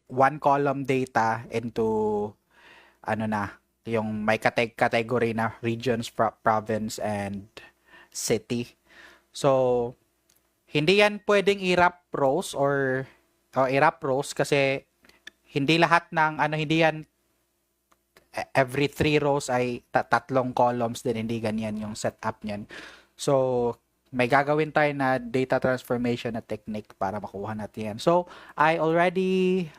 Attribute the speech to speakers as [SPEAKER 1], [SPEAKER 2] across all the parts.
[SPEAKER 1] one column data into ano na, yung may category na regions, province, and city. So, hindi yan pwedeng i-wrap rows or i-wrap rows kasi hindi lahat ng ano, hindi yan every 3 rows ay tatlong columns din, hindi ganyan yung setup niyan. So, may gagawin tayo na data transformation na technique para makuha natin yan. So, I already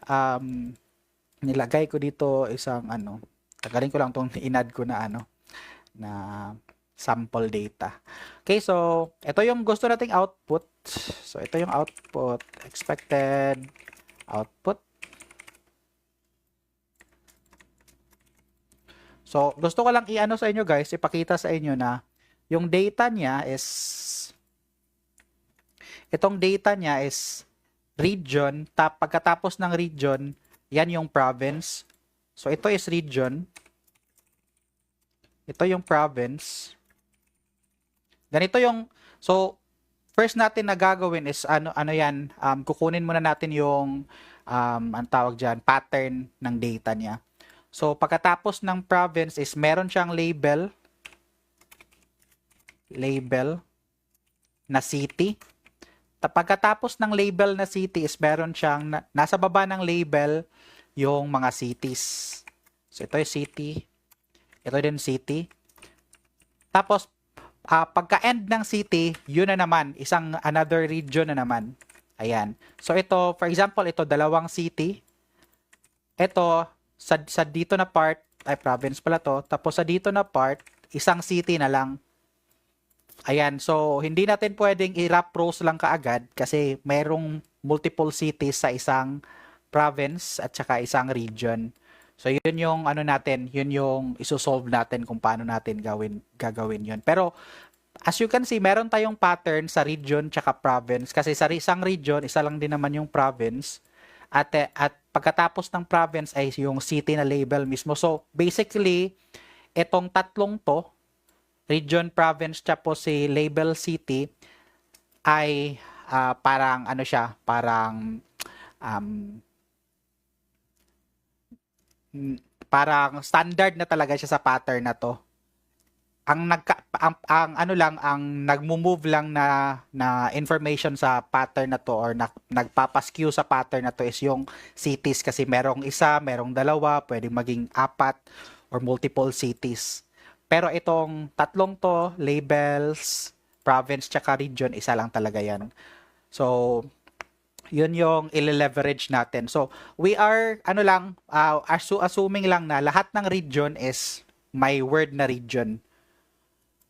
[SPEAKER 1] nilagay ko dito isang ano, tagalin ko lang tong inad ko na ano, na sample data. Okay, so ito yung gusto nating output. So ito yung output, expected output. So gusto ko lang i-ano sa inyo guys, ipakita sa inyo na yung data niya is itong data niya is region, pagkatapos ng region, yan yung province. So ito is region. Ito yung province. Ganito yung, so, first natin na gagawin is, ano yan, kukunin muna natin yung, ang tawag dyan, pattern ng data niya. So, pagkatapos ng province is, meron siyang label na city. Pagkatapos ng label na city is, meron siyang, nasa baba ng label, yung mga cities. So, ito yung city. Ito din city. Tapos, pagka-end ng city, yun na naman, another region na naman. Ayan. So ito, for example, ito dalawang city. Ito, sa dito na part, ay province pala to. Tapos sa dito na part, isang city na lang. Ayan. So, hindi natin pwedeng i-wrap rows lang kaagad kasi mayroong multiple cities sa isang province at saka isang region. So, yun yung ano natin, yun yung isosolve natin kung paano natin gagawin yun. Pero, as you can see, meron tayong pattern sa region tsaka province. Kasi sa isang region, isa lang din naman yung province. At pagkatapos ng province ay yung city na label mismo. So, basically, itong tatlong to, region, province, tapos si label city, ay parang ano siya, parang parang standard na talaga siya sa pattern na to. Ang ano lang, ang nagmo-move lang na information sa pattern na to or nagpapaskew sa pattern na to is yung cities kasi merong isa, merong dalawa, pwedeng maging apat or multiple cities. Pero itong tatlong to, labels, province, tsaka region, isa lang talaga yan. So, yun yung i-leverage natin. So, we are, ano lang, assuming lang na lahat ng region is may word na region.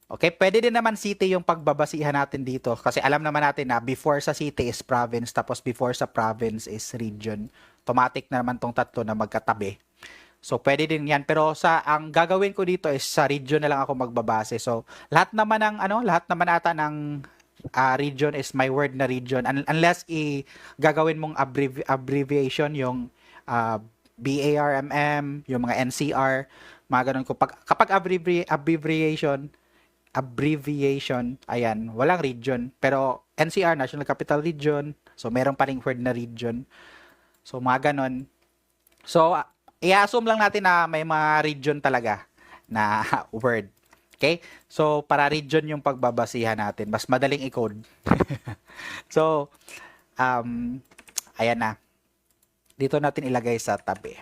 [SPEAKER 1] Okay, pwede din naman city yung pagbabasihan natin dito kasi alam naman natin na before sa city is province tapos before sa province is region. Automatic na naman tong tatlo na magkatabi. So, pwede din yan. Pero ang gagawin ko dito is sa region na lang ako magbabase. So, lahat naman ata ng region is my word na region. Unless gagawin mong abbreviation yung BARMM, yung mga NCR, mga ganun ko. Kapag abbreviation, ayan, walang region. Pero NCR, National Capital Region, so meron pa ring word na region. So, mga ganun. So, i-assume lang natin na may mga region talaga na word. Okay? So, para region yung pagbabasihan natin. Mas madaling i-code. So, ayan na. Dito natin ilagay sa tabi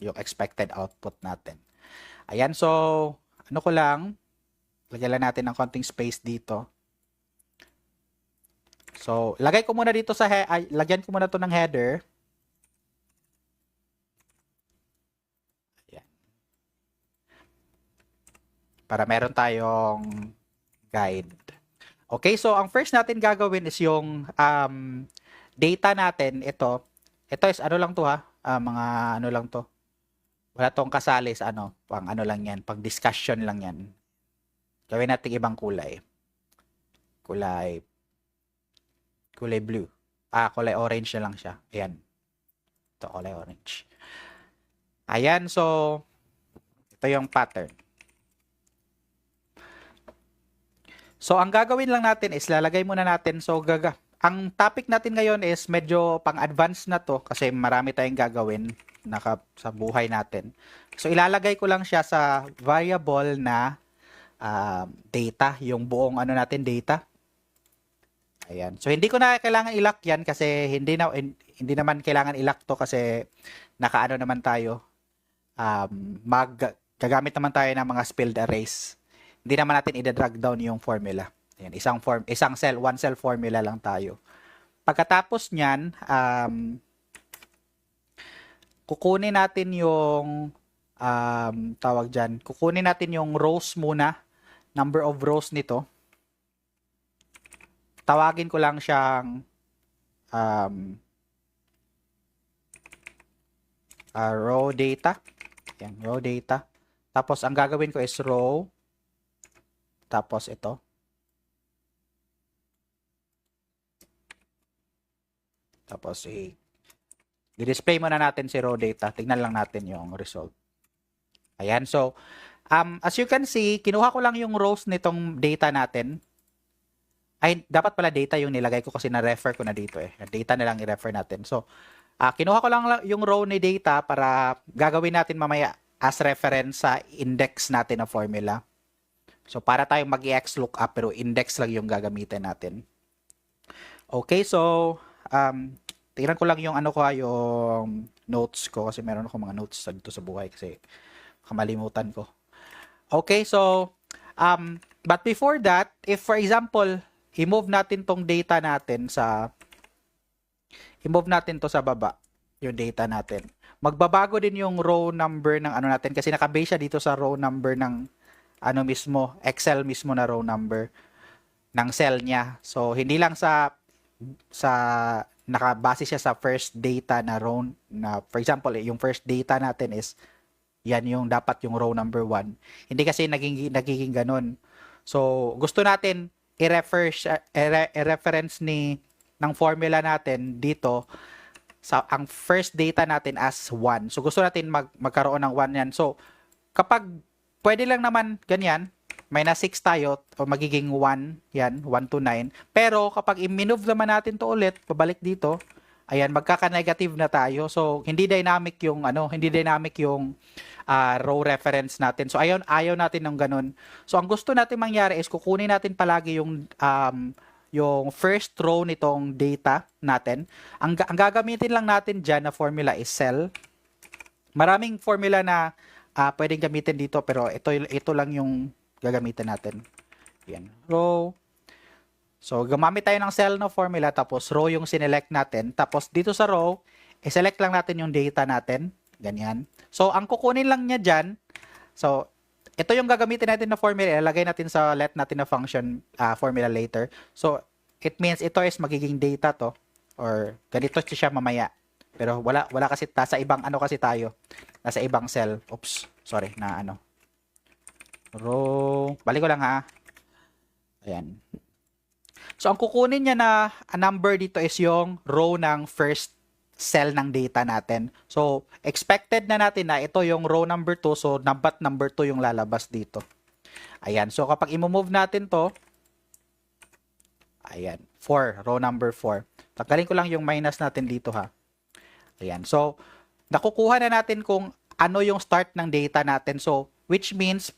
[SPEAKER 1] yung expected output natin. Ayan, so, ano ko lang, lagyan lang natin ng konting space dito. So, lagyan ko muna to ng header. Ayan. Para meron tayong guide. Okay, so ang first natin gagawin is yung data natin, ito. Ito is ano lang to ha, mga ano lang to. Wala tong kasali sa ano, pang ano lang yan, pang discussion lang yan. Gawin natin ibang kulay. Kulay blue. Kulay orange na lang siya. Ayan. Ito, kulay orange. Ayan, so, ito yung pattern. So, ang gagawin lang natin is lalagay muna natin, so ang topic natin ngayon is medyo pang-advance na to kasi marami tayong gagawin sa buhay natin. So, ilalagay ko lang siya sa variable na data, yung buong ano natin, data. Ayan. So, hindi ko na kailangan i-lock yan kasi hindi naman kailangan i-lock to kasi nakaano naman tayo. Gagamit naman tayo ng mga spilled arrays. Hindi naman natin i-drag down yung formula. Ayan, one cell formula lang tayo. Pagkatapos niyan, kukunin natin yung tawag dyan, kukunin natin yung rows muna, number of rows nito. Tawagin ko lang siyang row data. Yan, row data. Tapos, ang gagawin ko is row. Tapos, ito. Tapos, i-display muna natin si row data. Tingnan lang natin yung result. Ayan. So, as you can see, kinuha ko lang yung rows nitong data natin. Ay, dapat pala data yung nilagay ko kasi na-refer ko na dito eh. Data na lang i-refer natin. So, kinuha ko lang yung row ni data para gagawin natin mamaya as reference sa index natin na formula. So, para tayong mag-x lookup pero index lang yung gagamitin natin. Okay, so, tingnan ko lang yung yung notes ko kasi meron ako mga notes dito sa buhay kasi kamalimutan ko. Okay, so, but before that, if for example, i-move natin tong data natin i-move natin to sa baba, yung data natin. Magbabago din yung row number ng ano natin kasi nakabase siya dito sa row number ng mismo, Excel mismo na row number ng cell niya. So, hindi lang nakabase siya sa first data na row na, for example, yung first data natin is yan yung dapat yung row number 1. Hindi kasi nagiging ganun. So, gusto natin i-reference ng formula natin dito sa ang first data natin as 1. So, gusto natin magkaroon ng 1 yan. So, kapag pwede lang naman ganyan, minus 6 tayo, o magiging 1, yan, 1 to 9. Pero, kapag i-move naman natin to ulit, pabalik dito, ayan, magkaka-negative na tayo. So, hindi dynamic yung row reference natin. So, ayaw natin ng ganun. So, ang gusto natin mangyari is kukunin natin palagi yung first row nitong data natin. Ang gagamitin lang natin dyan na formula is cell. Maraming formula na pwedeng gamitin dito pero ito lang yung gagamitin natin. Yan. Row. So, gumamit tayo ng cell na formula tapos row yung sinelect natin. Tapos dito sa row, i-select lang natin yung data natin. Ganyan. So, ang kukunin lang niya dyan, so, ito yung gagamitin natin na formula, ilalagay natin sa let natin na function formula later. So, it means ito is magiging data to, or ganito siya mamaya. Pero wala kasi, nasa ibang kasi tayo. Nasa ibang cell. Oops, sorry, row, balik ko lang ha. Ayan. So, ang kukunin niya na number dito is yung row ng first cell ng data natin. So, expected na natin na ito yung row number 2. So, number 2 yung lalabas dito. Ayan. So, kapag i-move natin to, ayan, 4, row number 4. Tanggalin ko lang yung minus natin dito ha. Ayan. So, nakukuha na natin kung ano yung start ng data natin. So, which means,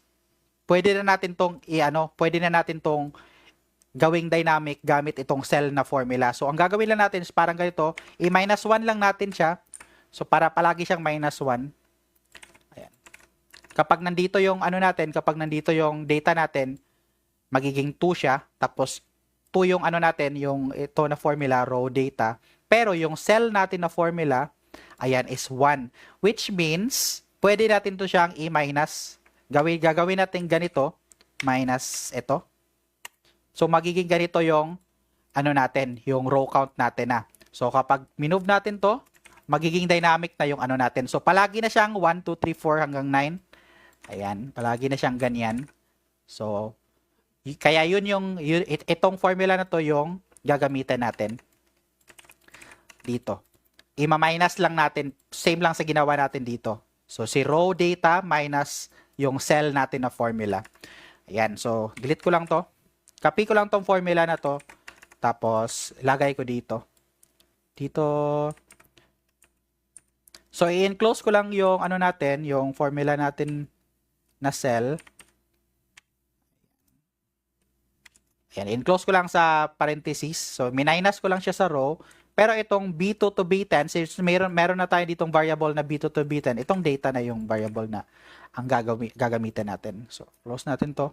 [SPEAKER 1] pwede na natin tong gawing dynamic gamit itong cell na formula. So, ang gagawin lang natin is parang ganito, i-1 lang natin siya. So, para palagi siyang -1. Ayan. Kapag nandito yung kapag nandito yung data natin, magiging 2 siya. Tapos, 2 yung natin, yung ito na formula, row data. Pero, yung cell natin na formula, ayan, is 1. Which means, pwede natin to siyang i-minus. Gagawin natin ganito, minus ito. So, magiging ganito yung yung row count natin na. So, kapag minove natin to, magiging dynamic na yung natin. So, palagi na siyang 1, 2, 3, 4 hanggang 9. Ayan, palagi na siyang ganyan. So, kaya itong formula na to yung gagamitin natin dito. I-minus lang natin, same lang sa ginawa natin dito. So, si row data minus yung cell natin na formula. Ayan, so, delete ko lang to. Copy ko lang tong formula na to. Tapos, lagay ko dito. Dito. So, i-enclose ko lang yung ano natin, yung formula natin na cell. Ayan, enclose ko lang sa parenthesis. So, minus ko lang siya sa row. Pero itong B2 to B10, since meron na tayo ditong variable na B2 to B10, itong data na yung variable na ang gagamitin natin. So, close natin to.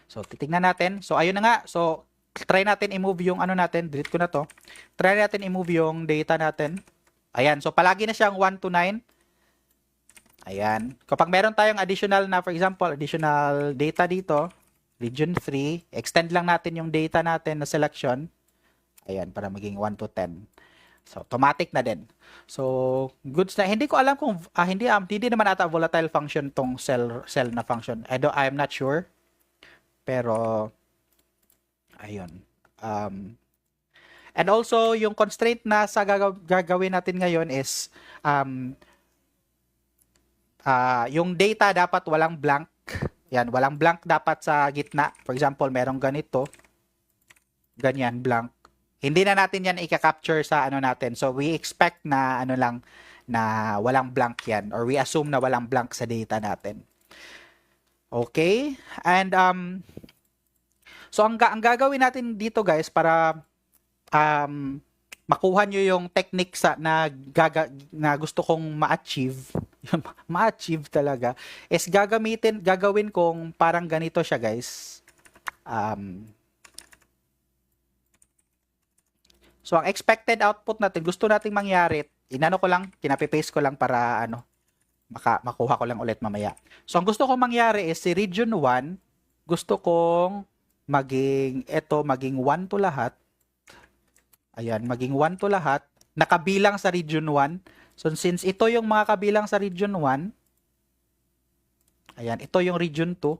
[SPEAKER 1] So, titignan natin. So, ayun na nga. So, try natin i-move yung ano natin. Delete ko na to. Try natin i-move yung data natin. Ayan. So, palagi na siyang 1 to 9. Ayan. Kapag meron tayong additional na, for example, additional data dito, region 3, extend lang natin yung data natin na selection. Ayan, para maging 1 to 10. So, automatic na din. So, goods na. Hindi ko alam kung, hindi naman ata volatile function tong cell na function. I'm not sure. Pero, ayun. And also, yung constraint na sa gagawin natin ngayon is, yung data dapat walang blank. Yan, walang blank dapat sa gitna. For example, merong ganito. Ganyan, blank. Hindi na natin yan i-capture sa ano natin. So, we expect na ano lang, na walang blank yan. Or we assume na walang blank sa data natin. Okay? And, so, ang gagawin natin dito, guys, para makuha nyo yung technique na gusto kong ma-achieve, ma-achieve talaga, is gagawin kong parang ganito siya, guys. So, ang expected output natin, gusto nating mangyari, inano ko lang, kinapipaste ko lang para makuha ko lang ulit mamaya. So, ang gusto kong mangyari is si region 1, gusto kong maging 1 to lahat. Ayan, maging 1 to lahat. Nakabilang sa region 1. So, since ito yung mga kabilang sa region 1, ayan, ito yung region 2.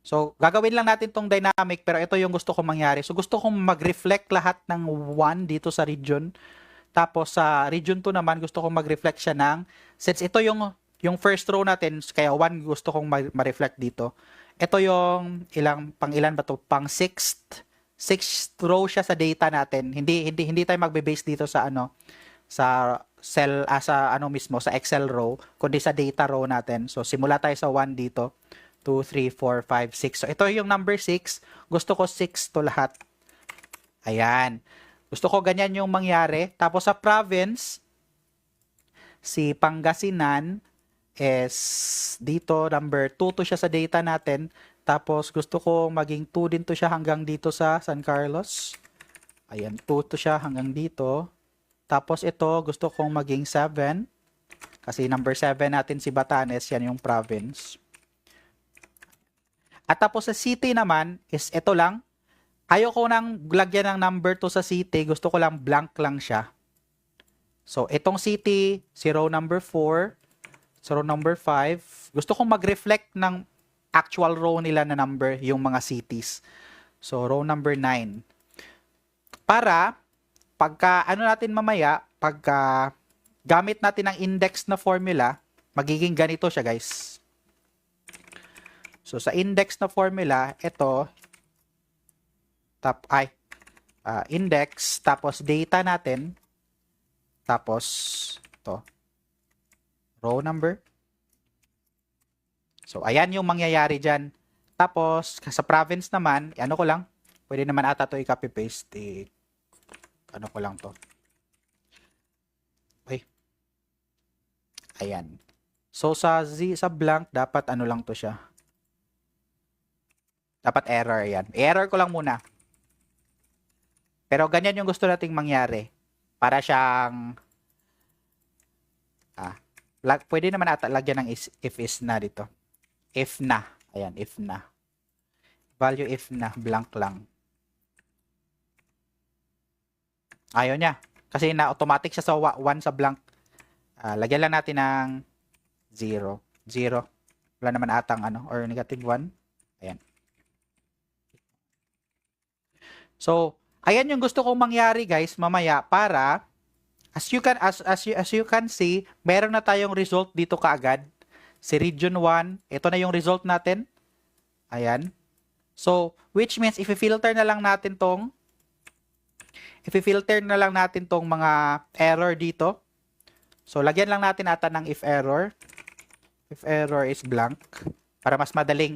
[SPEAKER 1] So, gagawin lang natin tong dynamic, pero ito yung gusto kong mangyari. So, gusto kong mag-reflect lahat ng 1 dito sa region. Tapos, sa region 2 naman, gusto kong mag-reflect siya ng, since ito yung first row natin, kaya 1 gusto kong ma-reflect dito. Ito yung pang-ilan ba to? Pang-6th row siya sa data natin. Hindi tayo magbe-base dito sa sa cell, sa mismo, sa Excel row, kundi sa data row natin. So, simula tayo sa 1 dito. 2, 3, 4, 5, 6. So, ito yung number 6. Gusto ko 6 to lahat. Ayan. Gusto ko ganyan yung mangyari. Tapos sa province, si Pangasinan is dito, number 2 to siya sa data natin. Tapos gusto ko maging 2 din to siya hanggang dito sa San Carlos. Ayan, 2 to siya hanggang dito. Tapos ito, gusto kong maging 7. Kasi number 7 natin si Batanes, yan yung province. At tapos sa city naman is ito lang. Ayoko nang lagyan ng number to sa city. Gusto ko lang blank lang siya. So, itong city, si row number 4, si row number 5. Gusto kong mag-reflect ng actual row nila na number, yung mga cities. So, row number 9. Para, pagka, natin mamaya, pagka gamit natin ang index na formula, magiging ganito siya, guys. So, sa index na formula, ito, index, tapos data natin, tapos, ito, row number. So, ayan yung mangyayari dyan. Tapos, sa province naman, ano ko lang, pwede naman ata ito i-copy-paste. Ano ko lang to. Okay. Ayan. So, sa blank, dapat ano lang to siya. Dapat error yan. I-error ko lang muna. Pero ganyan yung gusto nating mangyari. Para siyang pwede naman ata lagyan ng if is na dito. If na. Ayan, if na. Value if na. Blank lang. Ayaw niya. Kasi na-automatic siya sa 1 sa blank. Lagyan lang natin ng 0. 0. Wala naman atang or negative 1. Ayan. So, ayan yung gusto kong mangyari, guys, mamaya para as you can see, meron na tayong result dito kaagad. Si region 1, ito na yung result natin. Ayan. So, which means i-filter na lang natin tong mga error dito. So, lagyan lang natin ata ng if error. If error is blank para mas madaling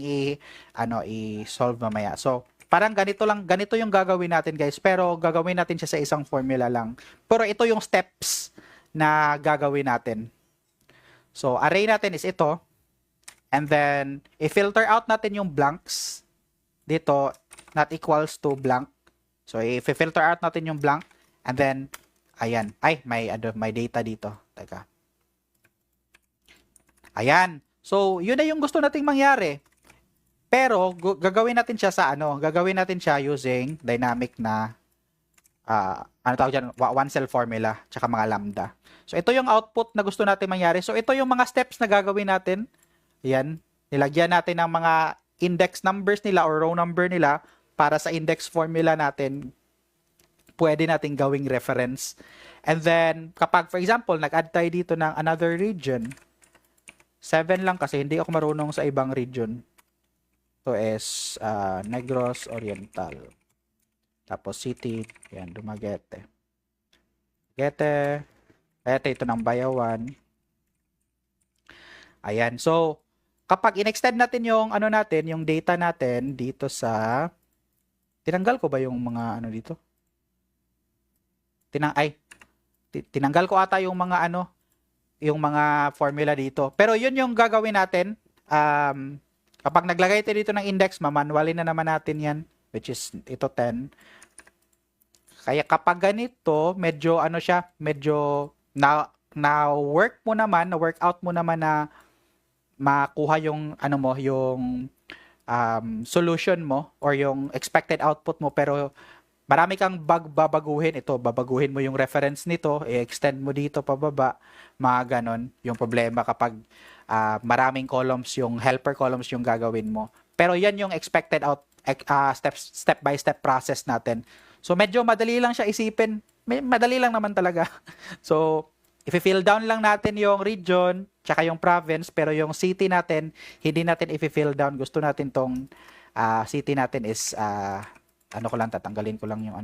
[SPEAKER 1] i-solve mamaya. So, parang ganito yung gagawin natin, guys. Pero gagawin natin siya sa isang formula lang. Pero ito yung steps na gagawin natin. So, array natin is ito. And then, i-filter out natin yung blanks. Dito, not equals to blank. So, i-filter out natin yung blank. And then, ayan. Ay, may data dito. Teka. Ayan. So, yun na yung gusto nating mangyari. Pero, gagawin natin siya gagawin natin siya using dynamic na, ano tawag dyan, one cell formula, tsaka mga lambda. So, ito yung output na gusto natin mangyari. So, ito yung mga steps na gagawin natin. Ayan. Nilagyan natin ng mga index numbers nila or row number nila para sa index formula natin. Pwede natin gawing reference. And then, kapag, for example, nag-add tayo dito ng another region, 7 lang kasi hindi ako marunong sa ibang region. Ito is Negros Oriental. Tapos city, yan, Dumaguete. Dumaguete, ito ng Bayawan. Ayan, so, kapag in-extend natin yung, yung data natin dito sa, tinanggal ko ba yung mga, dito? Tinanggal ko ata yung mga, yung mga formula dito. Pero yun yung gagawin natin. Kapag naglagay tayo dito ng index, manualin na naman natin yan, which is ito 10. Kaya kapag ganito, medyo na-work mo naman, na-workout mo naman na makuha yung yung solution mo or yung expected output mo, pero marami kang babaguhin. Ito, babaguhin mo yung reference nito, i-extend mo dito pababa, mga ganon. Yung problema kapag maraming columns, yung helper columns yung gagawin mo. Pero yan yung expected step by step process natin. So medyo madali lang siya isipin. Madali lang naman talaga. So i-fill down lang natin yung region tsaka yung province, pero yung city natin hindi natin i-fill down. Gusto natin tong city natin is tatanggalin ko lang yung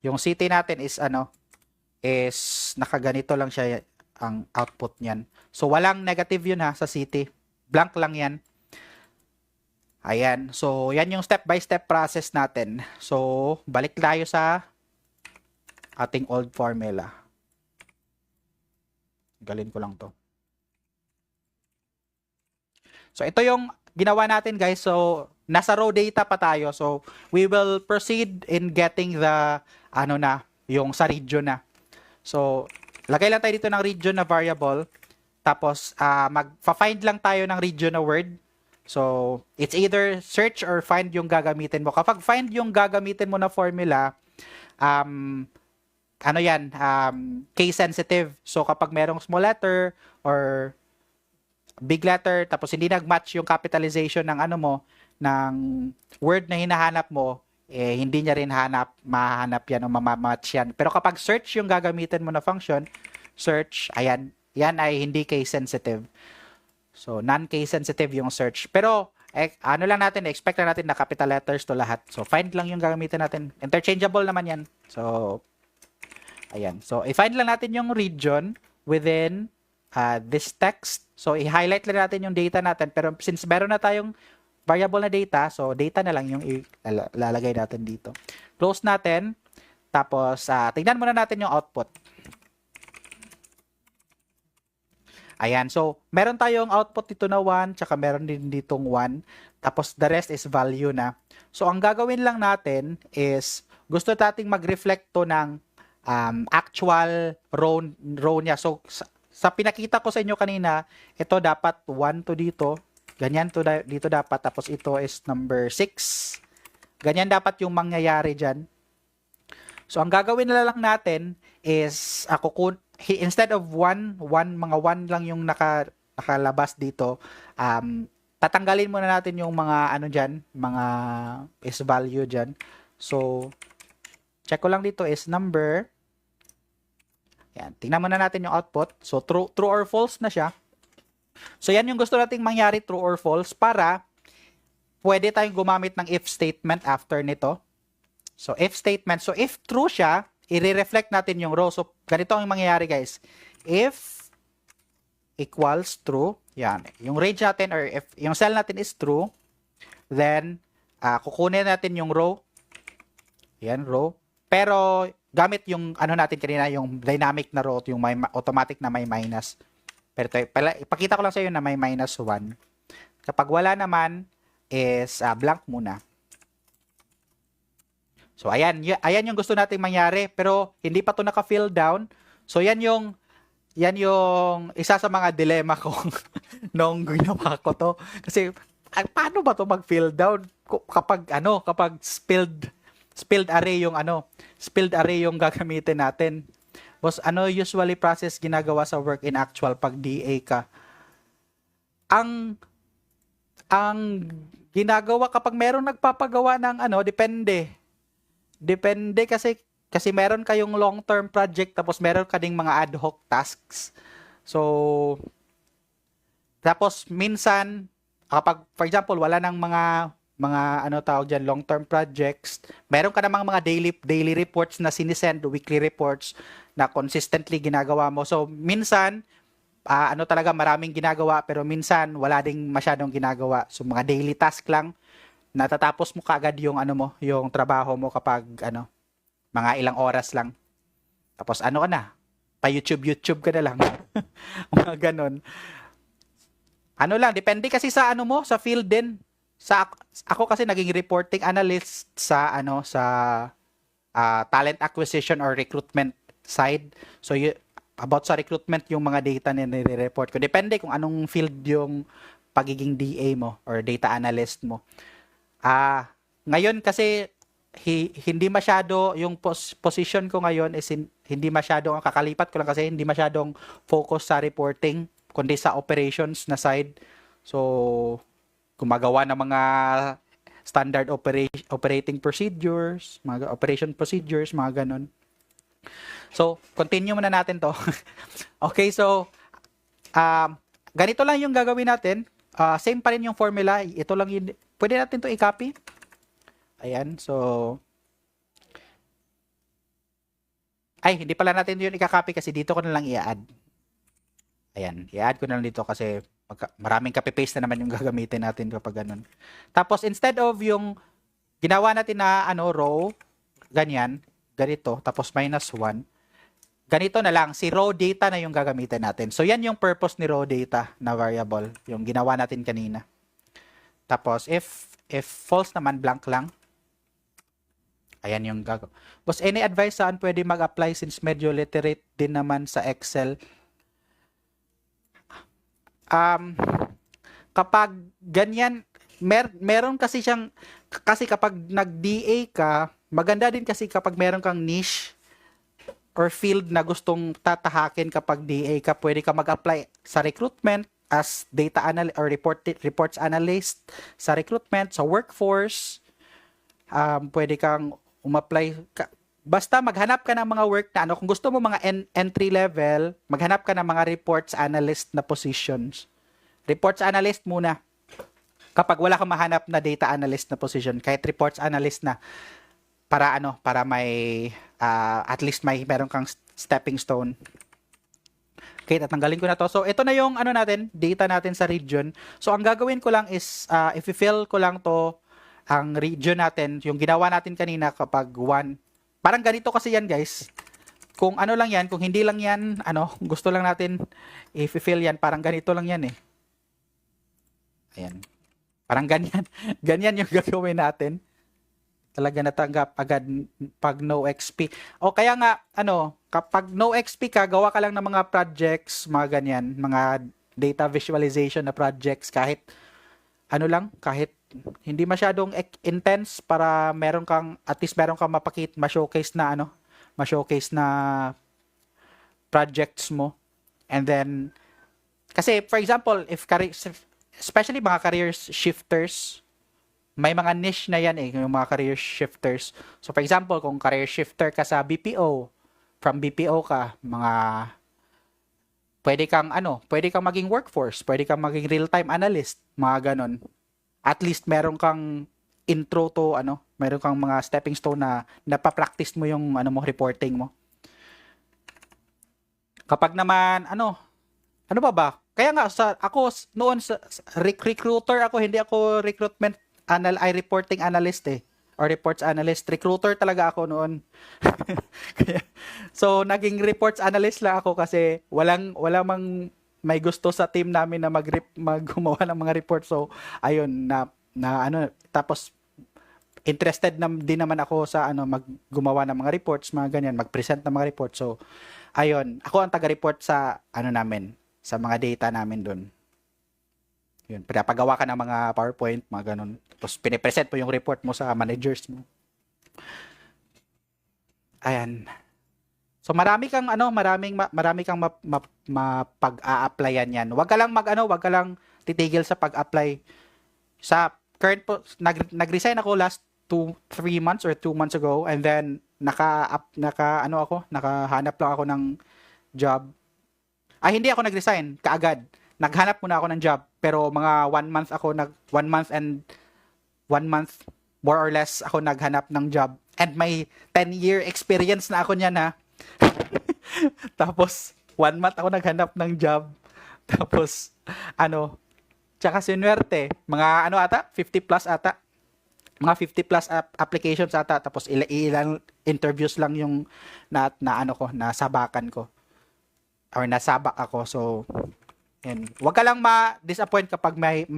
[SPEAKER 1] Yung city natin is is nakaganito lang siya ang output niyan. So walang negative yun sa city. Blank lang yan. Ayan. So yan yung step by step process natin. So balik tayo sa ating old formula. Galin ko lang to. So ito yung ginawa natin, guys. So nasa raw data pa tayo. So we will proceed in getting the yung sa region na. So lagay lang tayo dito ng region na variable. Tapos magfa-find lang tayo ng region na word. So it's either search or find yung gagamitin mo. Kapag find yung gagamitin mo na formula, case sensitive. So kapag merong small letter or big letter, tapos hindi nag-match yung capitalization ng ng word na hinahanap mo, hindi niya rin mahanap yan o mamatch yan. Pero kapag search yung gagamitin mo na function, search, ayan, yan ay hindi case sensitive. So, non-case sensitive yung search. Pero, lang natin, expect na natin na capital letters to lahat. So, find lang yung gagamitin natin. Interchangeable naman yan. So, ayan. So, i-find lang natin yung region within this text. So, i-highlight lang natin yung data natin. Pero since meron na tayong variable na data, so data na lang yung ilalagay natin dito. Close natin. Tapos, tingnan muna natin yung output. Ayan. So, meron tayong output dito na 1, tsaka meron din ditong 1. Tapos, the rest is value na. So, ang gagawin lang natin is, gusto nating mag-reflect to ng actual row niya. So, sa pinakita ko sa inyo kanina, ito dapat 1 to dito. Ganyan to dito dapat. Tapos, ito is number 6. Ganyan dapat yung mangyayari dyan. So, ang gagawin na lang natin is, instead of 1, mga 1 lang yung nakalabas dito, tatanggalin muna natin yung mga dyan, mga is value dyan. So, check ko lang dito is number, Yan. Tingnan muna natin yung output. So, true or false na siya. So, yan yung gusto nating mangyari, true or false, para pwede tayong gumamit ng if statement after nito. So, if statement. So, if true siya, i-reflect natin yung row. So, ganito ang mangyayari, guys. If equals true, yan. Yung range natin or if yung cell natin is true, then, kukunin natin yung row. Yan, row. Pero, gamit yung ano natin kanina, yung dynamic na row, yung may automatic na may minus. Pero ipakita ko lang sa iyo na may minus 1. Kapag wala naman, is blank muna. So, ayan yung gusto nating mangyari. Pero, hindi pa to naka-fill down. So, yan yung isa sa mga dilemma ko nung ginawa ko to. Kasi, paano ba to mag-fill down kapag spilled array yung gagamitin natin. Boss, usually process ginagawa sa work in actual pag DA ka? Ang ginagawa kapag meron nagpapagawa ng depende. Depende kasi meron kayong long-term project tapos meron ka ding mga ad hoc tasks. So, tapos minsan kapag for example wala nang mga tawag dyan, long-term projects, meron ka namang mga daily reports na sinisend, weekly reports na consistently ginagawa mo. So, minsan, talaga maraming ginagawa, pero minsan, wala ding masyadong ginagawa. So, mga daily task lang, natatapos mo kaagad yung yung trabaho mo kapag mga ilang oras lang. Tapos ka na, pa-YouTube ka na lang. Mga ganon. Depende kasi sa sa field din. Ako kasi naging reporting analyst sa talent acquisition or recruitment side. So about sa recruitment yung mga data na nire-report ko. Depende kung anong field yung pagiging DA mo or data analyst mo. Ngayon kasi hindi masyado yung position ko ngayon is hindi masyadong ang kakalipat ko lang kasi hindi masyadong focus sa reporting kundi sa operations na side. So gumagawa ng mga standard operating procedures, mga operation procedures, mga ganon. So, continue muna natin to. Okay, so, ganito lang yung gagawin natin. Same pa rin yung formula. Ito lang yun. Pwede natin to i-copy. Ayan, so, hindi pala natin yun i-copy kasi dito ko na lang i-add. Ayan, i-add ko na lang dito kasi maraming copy-paste na naman yung gagamitin natin kapag ganun. Tapos, instead of yung ginawa natin na row, ganito, tapos minus 1, ganito na lang, si row data na yung gagamitin natin. So, yan yung purpose ni row data na variable, yung ginawa natin kanina. Tapos, if false naman, blank lang. Ayan yung gagawin. Boss, any advice saan pwede mag-apply since medyo literate din naman sa Excel? Kapag ganyan, meron kasi siyang, kasi kapag nag-DA ka, maganda din kasi kapag meron kang niche or field na gustong tatahakin kapag DA ka, pwede ka mag-apply sa recruitment as data analyst or reports analyst sa recruitment, sa workforce. Pwede kang umapply basta maghanap ka ng mga work na kung gusto mo mga entry level, maghanap ka ng mga reports analyst na positions. Reports analyst muna. Kapag wala kang mahanap na data analyst na position, kahit reports analyst na para may at least meron kang stepping stone. Okay, tatanggalin ko na to. So ito na yung data natin sa region. So ang gagawin ko lang is if-fill ko lang to ang region natin, yung ginawa natin kanina kapag 1. Parang ganito kasi yan, guys. Kung lang yan, kung hindi lang yan, gusto lang natin i-fill yan, parang ganito lang yan eh. Ayan. Parang ganyan. Ganyan yung gagawin natin. Talaga natanggap agad pag no XP. O kaya nga, kapag no XP ka, gawa ka lang ng mga projects, mga ganyan, mga data visualization na projects, kahit kahit hindi masyadong intense para at least meron kang ma-showcase na projects mo. And then, kasi for example, especially mga career shifters, may mga niche na yan yung mga career shifters. So for example, kung career shifter ka sa BPO, from BPO ka, pwede kang maging workforce, pwede kang maging real-time analyst, mga ganon. At least meron kang intro to meron kang mga stepping stone na napapractice mo yung reporting mo. Kapag naman ano ba? Kaya nga noon sa recruiter ako, hindi ako reporting analyst or reports analyst. Recruiter talaga ako noon. So naging reports analyst lang ako kasi wala mang may gusto sa team namin na gumawa ng mga report. So ayun tapos interested din naman ako sa gumawa ng mga reports, mga ganyan, mag-present ng mga reports. So ayun, ako ang taga-report sa namin, sa mga data namin doon. Yun, pinapagawa ka ng mga PowerPoint, mga ganun. Tapos pinipresent mo yung report mo sa managers mo. Ayan. So marami kang mapag-a-applyan yan. Huwag ka lang titigil sa pag-apply. Sa current nag-resign ako last 3 months or 2 months ago, and then nakahanap lang ako ng job. Hindi ako nag-resign kaagad. Naghanap muna ako ng job, pero mga 1 month more or less ako naghanap ng job, and may 10-year experience na ako niyan, ha. Tapos 1 month ako naghanap ng job, tapos tsaka sinuwerte, mga 50 plus ata, mga 50 plus applications ata, tapos ilang interviews lang yung nasabakan ko or nasabak ako. So yan, wag ka lang ma-disappoint kapag may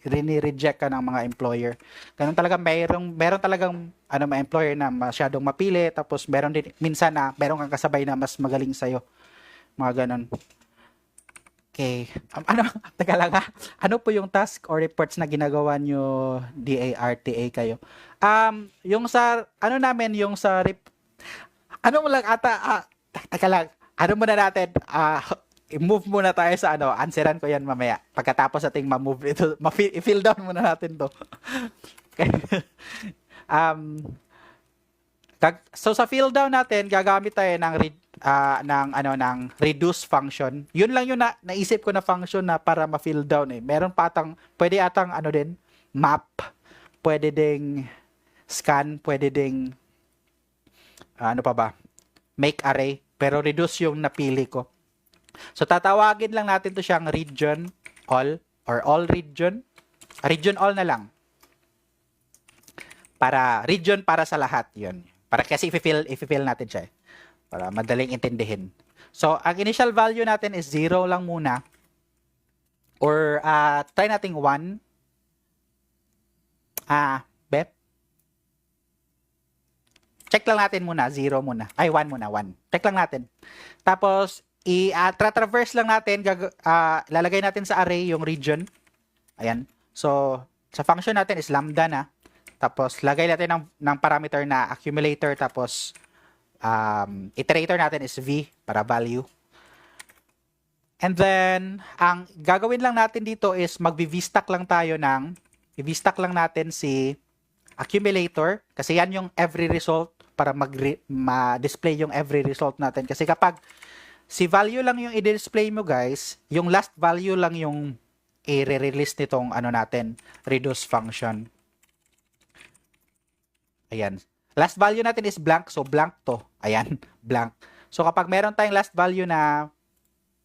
[SPEAKER 1] rini-reject ka ng mga employer. Ganun talaga, meron talagang may employer na masyadong mapili, tapos meron din minsan na meron kang kasabay na mas magaling sa'yo, mga ganun. Okay. Teka lang, ha? Ano po yung task or reports na ginagawa nyo DARTA kayo? Yung sa namin, yung sa mo lang ata, teka lang, muna natin, i-move muna tayo sa answeran ko yan mamaya. Pagkatapos ating ma-move ito, i-fill down muna natin to. Okay. So sa fill down natin, gagamit tayo ng reduce function. Yun lang yung naisip ko na function na para ma-fill down Meron pa pwede atang map, pwede ding scan, pwede ding pa ba? Make array, pero reduce yung napili ko. So tatawagin lang natin to siyang region all or all region. Region all na lang. Region para sa lahat 'yon. Para kasi i-fill natin siya para madaling intindihin. So ang initial value natin is 0 lang muna. Or try nating 1. Bep. Check lang natin muna, 0 muna. 1 muna, 1. Check lang natin. Tapos traverse lang natin, lalagay natin sa array yung region. Ayan. So sa function natin is lambda na. Tapos lagay natin ng parameter na accumulator, tapos iterator natin is v para value. And then ang gagawin lang natin dito is mag-vstack lang tayo i-vstack lang natin si accumulator, kasi yan yung every result, para ma-display yung every result natin. Kasi kapag si value lang yung i-display mo, guys, yung last value lang yung i-release nitong natin, reduce function. Ayan. Last value natin is blank, so blank to. Ayan, blank. So kapag meron tayong last value na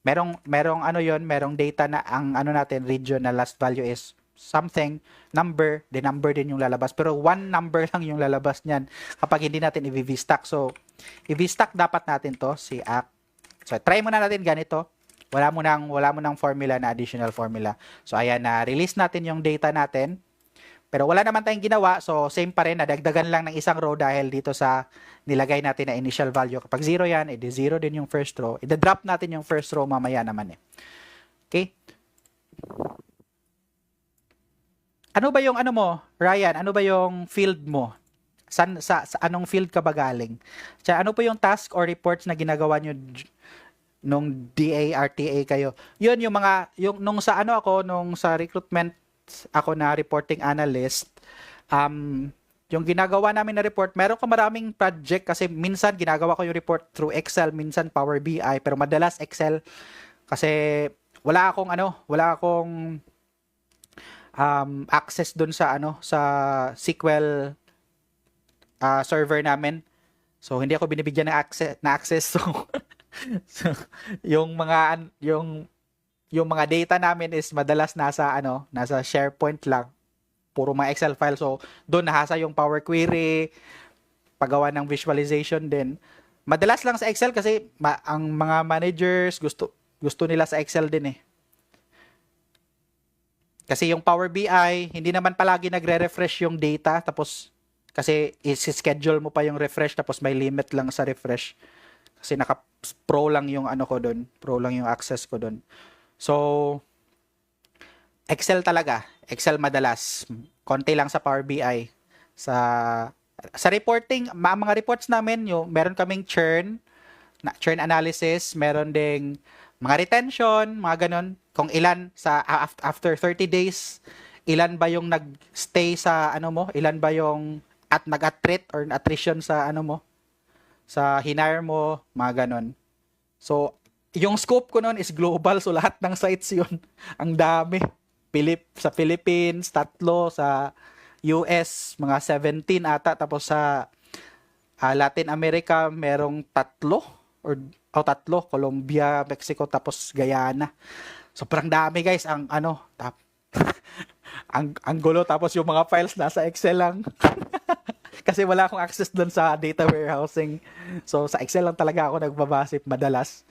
[SPEAKER 1] merong merong data na ang natin region na last value is something number, the number din yung lalabas. Pero one number lang yung lalabas niyan kapag hindi natin i-vstack. So i-vstack dapat natin to si act. So try muna natin ganito. Wala mo nang formula na additional formula. So ayan, na release natin yung data natin. Pero wala naman tayong ginawa, so same pa rin, nadagdagan lang ng isang row dahil dito sa nilagay natin na initial value. Kapag 0 yan, edi 0 din yung first row. I-drop natin yung first row mamaya naman Okay? Ano ba yung mo, Ryan? Ano ba yung field mo? Sa anong field ka ba galing? Ano po yung task or reports na ginagawa nyo nung DARTA kayo? Yun yung nung sa recruitment ako na reporting analyst, yung ginagawa namin na report, meron ko maraming project kasi minsan ginagawa ko yung report through Excel, minsan Power BI, pero madalas Excel kasi wala akong access dun sa sa SQL server namin. So hindi ako binibigyan ng access. So, so yung mga data namin is madalas nasa SharePoint lang. Puro mga Excel file. So doon nahasa yung Power Query, paggawa ng visualization din. Madalas lang sa Excel kasi ang mga managers gusto nila sa Excel din eh. Kasi yung Power BI, hindi naman palagi nagre-refresh yung data tapos kasi i-schedule mo pa yung refresh tapos may limit lang sa refresh. Kasi pro lang yung ko doon, pro lang yung access ko doon. So Excel talaga, Excel madalas. Konti lang sa Power BI. Sa reporting, mga reports namin, meron kaming churn analysis, meron ding mga retention, mga ganun. Kung ilan after 30 days, ilan ba yung nag-stay sa mo, ilan ba yung nag-attrit or attrition sa sa hinire mo, mga ganun. So, yung scope ko noon is global, so lahat ng sites yun. Ang dami. Sa Philippines, 3, sa US, mga 17 ata, tapos sa Latin America, merong 3, Colombia, Mexico, tapos Guyana. Sobrang dami guys, ang ang gulo, tapos yung mga files nasa Excel lang. Kasi wala akong access doon sa data warehousing. So sa Excel lang talaga ako nagbabase madalas.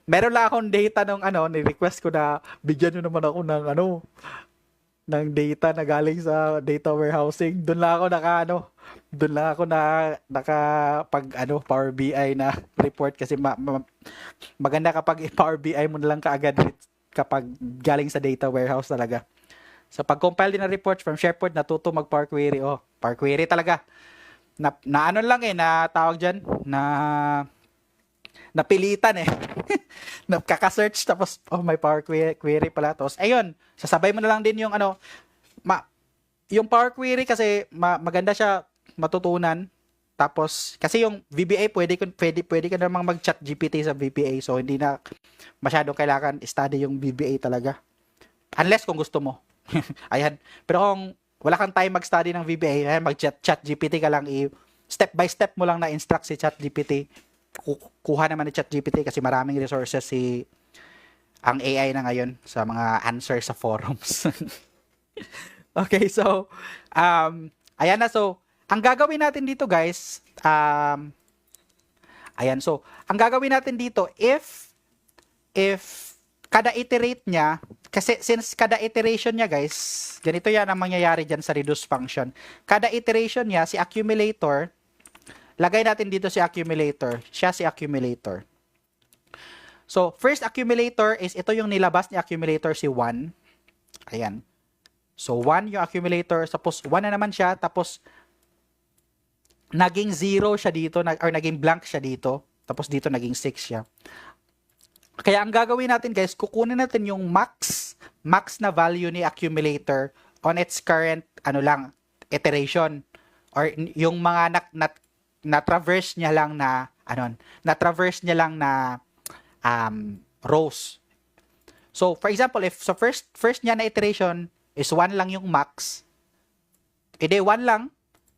[SPEAKER 1] Meron lang akong data nung ni-request ko na bigyan nyo naman ako ng ng data na galing sa data warehousing. Doon lang ako nakapag Power BI na report kasi maganda kapag Power BI mo na lang kaagad kapag galing sa data warehouse talaga. So pag-compile din ng report from SharePoint, natuto mag Power Query. Power Query talaga. Na tawag dyan, napilitan eh. Nakaka-search tapos may Power Query pala. Tapos ayun, sasabay mo na lang din yung yung Power Query kasi maganda siya matutunan. Tapos kasi yung VBA pwede ka namang mag-chat GPT sa VBA. So hindi na masyadong kailangan study yung VBA talaga. Unless kung gusto mo. Ayan. Pero kung wala kang time mag-study ng VBA, ayan, mag-chat GPT ka lang, step by step mo lang na instruct si chat GPT. Kuha naman ni chat GPT kasi maraming resources ang AI na ngayon sa mga answer sa forums. Okay, so ayan na. So ang gagawin natin dito guys, ayan, so ang gagawin natin dito, if kada iterate niya, kasi since kada iteration niya guys, ganito yan ang mangyayari dyan sa reduce function. Kada iteration niya, si accumulator, lagay natin dito si accumulator. Siya si accumulator. So, first accumulator is, ito yung nilabas ni accumulator, si 1. Ayan. So, 1 yung accumulator, tapos 1 na naman siya, tapos naging 0 siya dito, or naging blank siya dito, tapos dito naging 6 siya. Kaya ang gagawin natin guys, kukunin natin yung max na value ni accumulator on its current iteration, or yung mga na-traverse niya lang na rows. So for example, if so first niya na iteration is 1 lang yung max, edi 1 lang.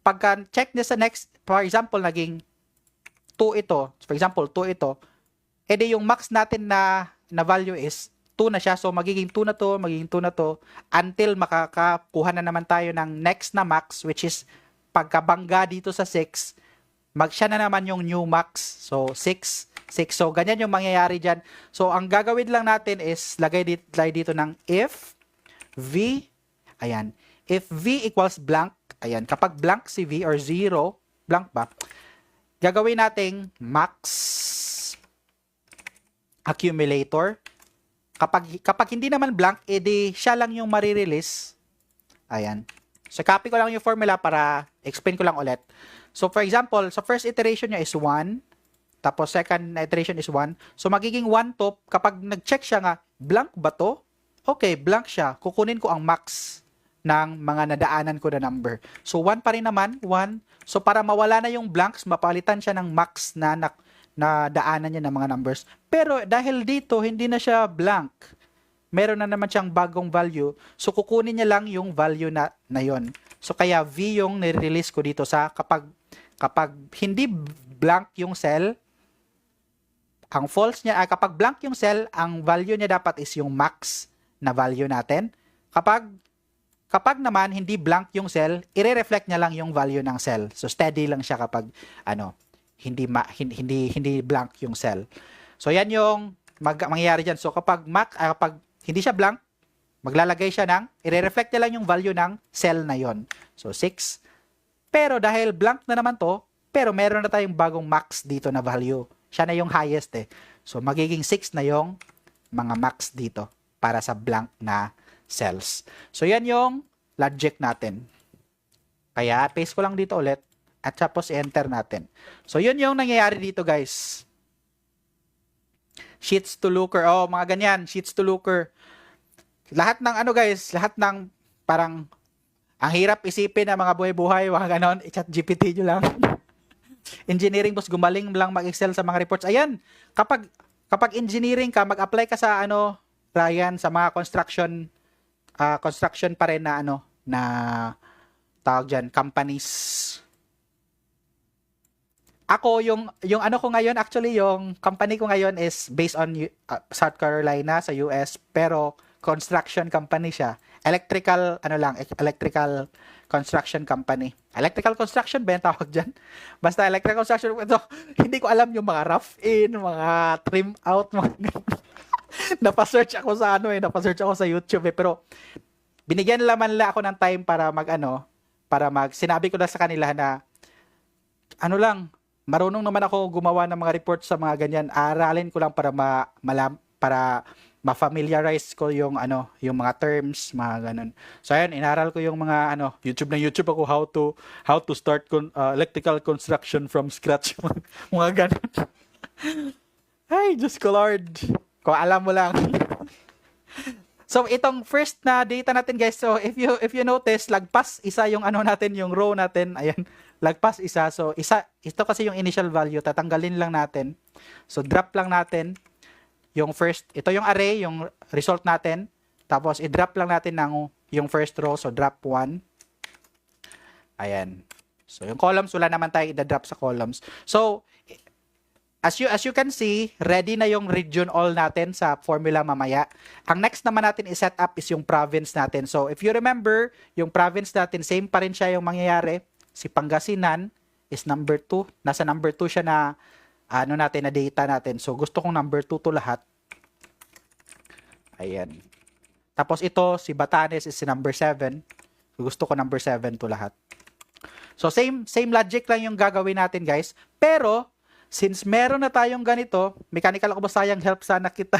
[SPEAKER 1] Pagka check niya sa next, for example, naging 2 ito, for example 2 ito, edi yung max natin na value is 2 na siya. So magiging 2 na to, magiging 2 na to, until makakakuha na naman tayo ng next na max, which is pagkabangga dito sa 6, siya na naman yung new max. So 6. So ganyan yung mangyayari dyan. So ang gagawin lang natin is lagay dito ng if v, ayan, if v equals blank, ayan, kapag blank si v or 0, blank ba, gagawin nating max accumulator. Kapag hindi naman blank, edi siya lang yung marirelease. Ayan. So, copy ko lang yung formula para explain ko lang ulit. So, for example, sa first iteration niya is 1. Tapos, second iteration is 1. So, magiging 1 to. Kapag nag-check siya nga, blank ba to? Okay, blank siya. Kukunin ko ang max ng mga nadaanan ko na number. So 1 pa rin naman, 1. So para mawala na yung blanks, mapalitan siya ng max na daanan niya ng mga numbers. Pero dahil dito, hindi na siya blank. Meron na naman siyang bagong value. So kukunin niya lang yung value na yon. So kaya V yung nire-release ko dito sa kapag hindi blank yung cell, ang false niya, kapag blank yung cell, ang value niya dapat is yung max na value natin. Kapag naman hindi blank yung cell, i-reflect niya lang yung value ng cell. So steady lang siya kapag hindi blank yung cell. So yan yung mangyayari diyan. So kapag hindi siya blank, maglalagay siya i-reflect niya lang yung value ng cell na yon. So 6. Pero dahil blank na naman to, pero meron na tayong bagong max dito na value. Siya na yung highest eh. So magiging 6 na yung mga max dito para sa blank na cells. So yan yung logic natin. Kaya paste ko lang dito ulit at tapos enter natin. So yun yung nangyayari dito guys. Sheets to looker. Oh, mga ganyan. Sheets to looker. Lahat ng guys, lahat ng parang ang hirap isipin ng mga buhay-buhay, mga ganon, i-chat GPT nyo lang. Engineering boss, gumaling lang mag-excel sa mga reports. Ayan, kapag engineering ka, mag-apply ka sa Ryan, sa mga construction pa rin na tawag dyan, companies. Ako, yung ko ngayon, actually, yung company ko ngayon is based on South Carolina sa US, pero construction company siya. Electrical construction company. Electrical construction ba yung tawag dyan? Basta electrical construction. Ito, hindi ko alam yung mga rough in, mga trim out, mga napasearch ako sa napasearch ako sa YouTube pero binigyan naman nila ako ng time para sinabi ko na sa kanila na marunong naman ako gumawa ng mga reports sa mga ganyan. Aralin ko lang para ma-familiarize ko yung mga terms, mga ganun. So ayun, inaral ko yung mga YouTube ako how to start electrical construction from scratch. Mga ganun. Ay, Diyos ko Lord. Kung alam mo lang. So itong first na data natin guys, so if you notice, lagpas isa yung natin, yung row natin. Ayan, lagpas isa. So ito kasi yung initial value, tatanggalin lang natin. So drop lang natin yung first, ito yung array, yung result natin. Tapos i-drop lang natin yung first row, so drop 1. Ayan. So yung columns, wala naman tayo i-drop sa columns. So as you can see, ready na yung region all natin sa formula mamaya. Ang next naman natin i-set up is yung province natin. So if you remember, yung province natin, same pa rin siya yung mangyayari. Si Pangasinan is number 2. Nasa number 2 siya na natin na data natin. So gusto kong number 2 to lahat. Ayan. Tapos ito, si Batanes is si number 7. So gusto ko number 7 to lahat. So same logic lang yung gagawin natin guys. Pero since meron na tayong ganito, mechanical ako ba sayang help sana kita.